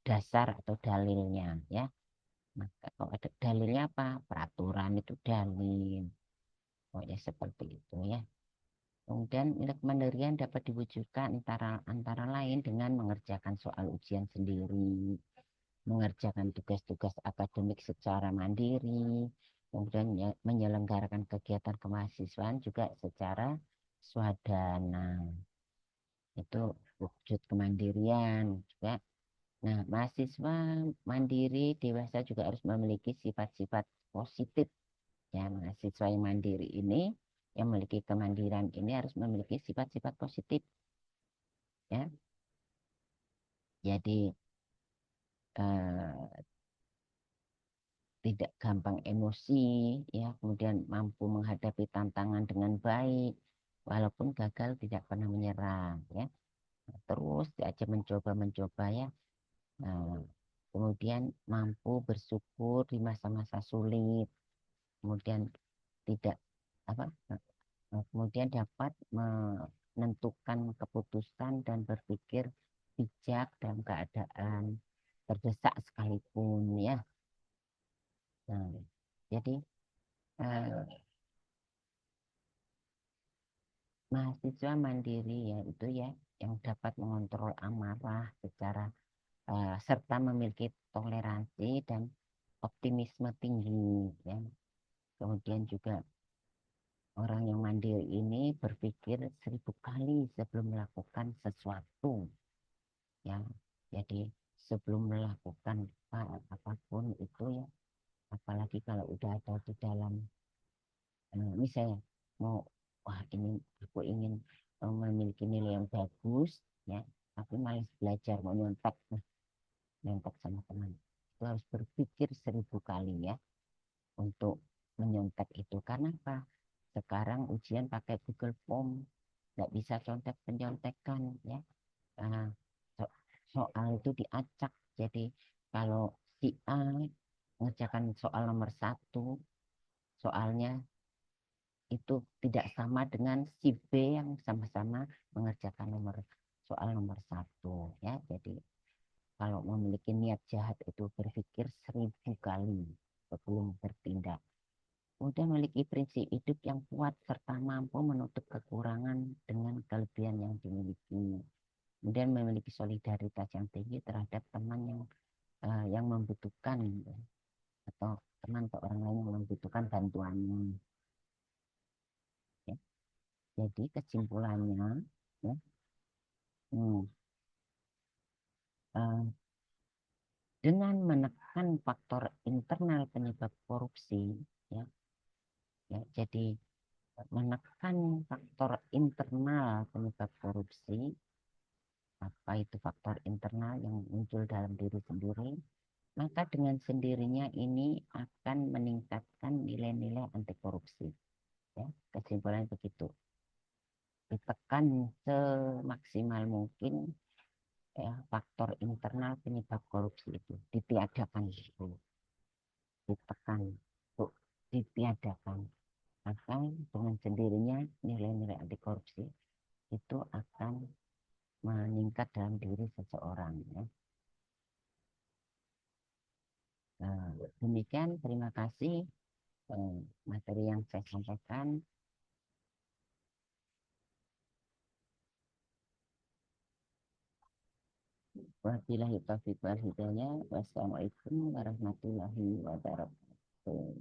dasar atau dalilnya ya. Maka kalau ada dalilnya apa? Peraturan itu dalil. Pokoknya seperti itu ya. Kemudian kemandirian dapat diwujudkan antara lain dengan mengerjakan soal ujian sendiri, mengerjakan tugas-tugas akademik secara mandiri, kemudian menyelenggarakan kegiatan kemahasiswaan juga secara swadana. Itu wujud kemandirian juga. Nah, mahasiswa mandiri dewasa juga harus memiliki sifat-sifat positif. Ya, mahasiswa yang mandiri ini, yang memiliki kemandirian ini harus memiliki sifat-sifat positif. Ya, jadi eh, tidak gampang emosi, ya, kemudian mampu menghadapi tantangan dengan baik, walaupun gagal tidak pernah menyerah, ya. Nah, terus aja mencoba-mencoba ya. Nah, kemudian mampu bersyukur di masa-masa sulit, kemudian tidak apa, kemudian dapat menentukan keputusan dan berpikir bijak dalam keadaan terdesak sekalipun, ya. Nah, jadi eh, mahasiswa mandiri ya itu ya yang dapat mengontrol amarah secara serta memiliki toleransi dan optimisme tinggi ya. Kemudian juga orang yang mandiri ini berpikir 1000 kali sebelum melakukan sesuatu ya. Jadi sebelum melakukan apapun itu ya, apalagi kalau udah ada di dalam misalnya mau wah ini aku ingin memiliki nilai yang bagus ya tapi malas belajar mau nyontek nyontek sama teman itu harus berpikir 1000 kali ya untuk menyontek itu karena apa sekarang ujian pakai Google Form nggak bisa contek penyontekan ya. Nah, so- soal itu diacak jadi kalau si A mengerjakan soal nomor 1 soalnya itu tidak sama dengan si B yang sama-sama mengerjakan soal nomor 1 ya. Jadi kalau memiliki niat jahat itu berpikir 1000 kali sebelum bertindak. Kemudian memiliki prinsip hidup yang kuat serta mampu menutup kekurangan dengan kelebihan yang dimiliki. Kemudian memiliki solidaritas yang tinggi terhadap teman yang membutuhkan atau teman atau orang lain yang membutuhkan bantuannya. Ya. Jadi kesimpulannya, ya, hmm, eh, dengan menekan faktor internal penyebab korupsi, ya, ya, jadi menekan faktor internal penyebab korupsi, apa itu faktor internal yang muncul dalam diri sendiri, maka dengan sendirinya ini akan meningkatkan nilai-nilai anti korupsi. Ya, kesimpulannya begitu. Ditekan semaksimal mungkin ya, faktor internal penyebab korupsi itu ditiadakan dulu, ditekan untuk ditiadakan. Maka dengan sendirinya nilai-nilai anti korupsi itu akan meningkat dalam diri seseorang. Ya. Nah, demikian terima kasih materi yang saya sampaikan. Wabillahi taufiq wal hidayah. Wassalamualaikum warahmatullahi wabarakatuh.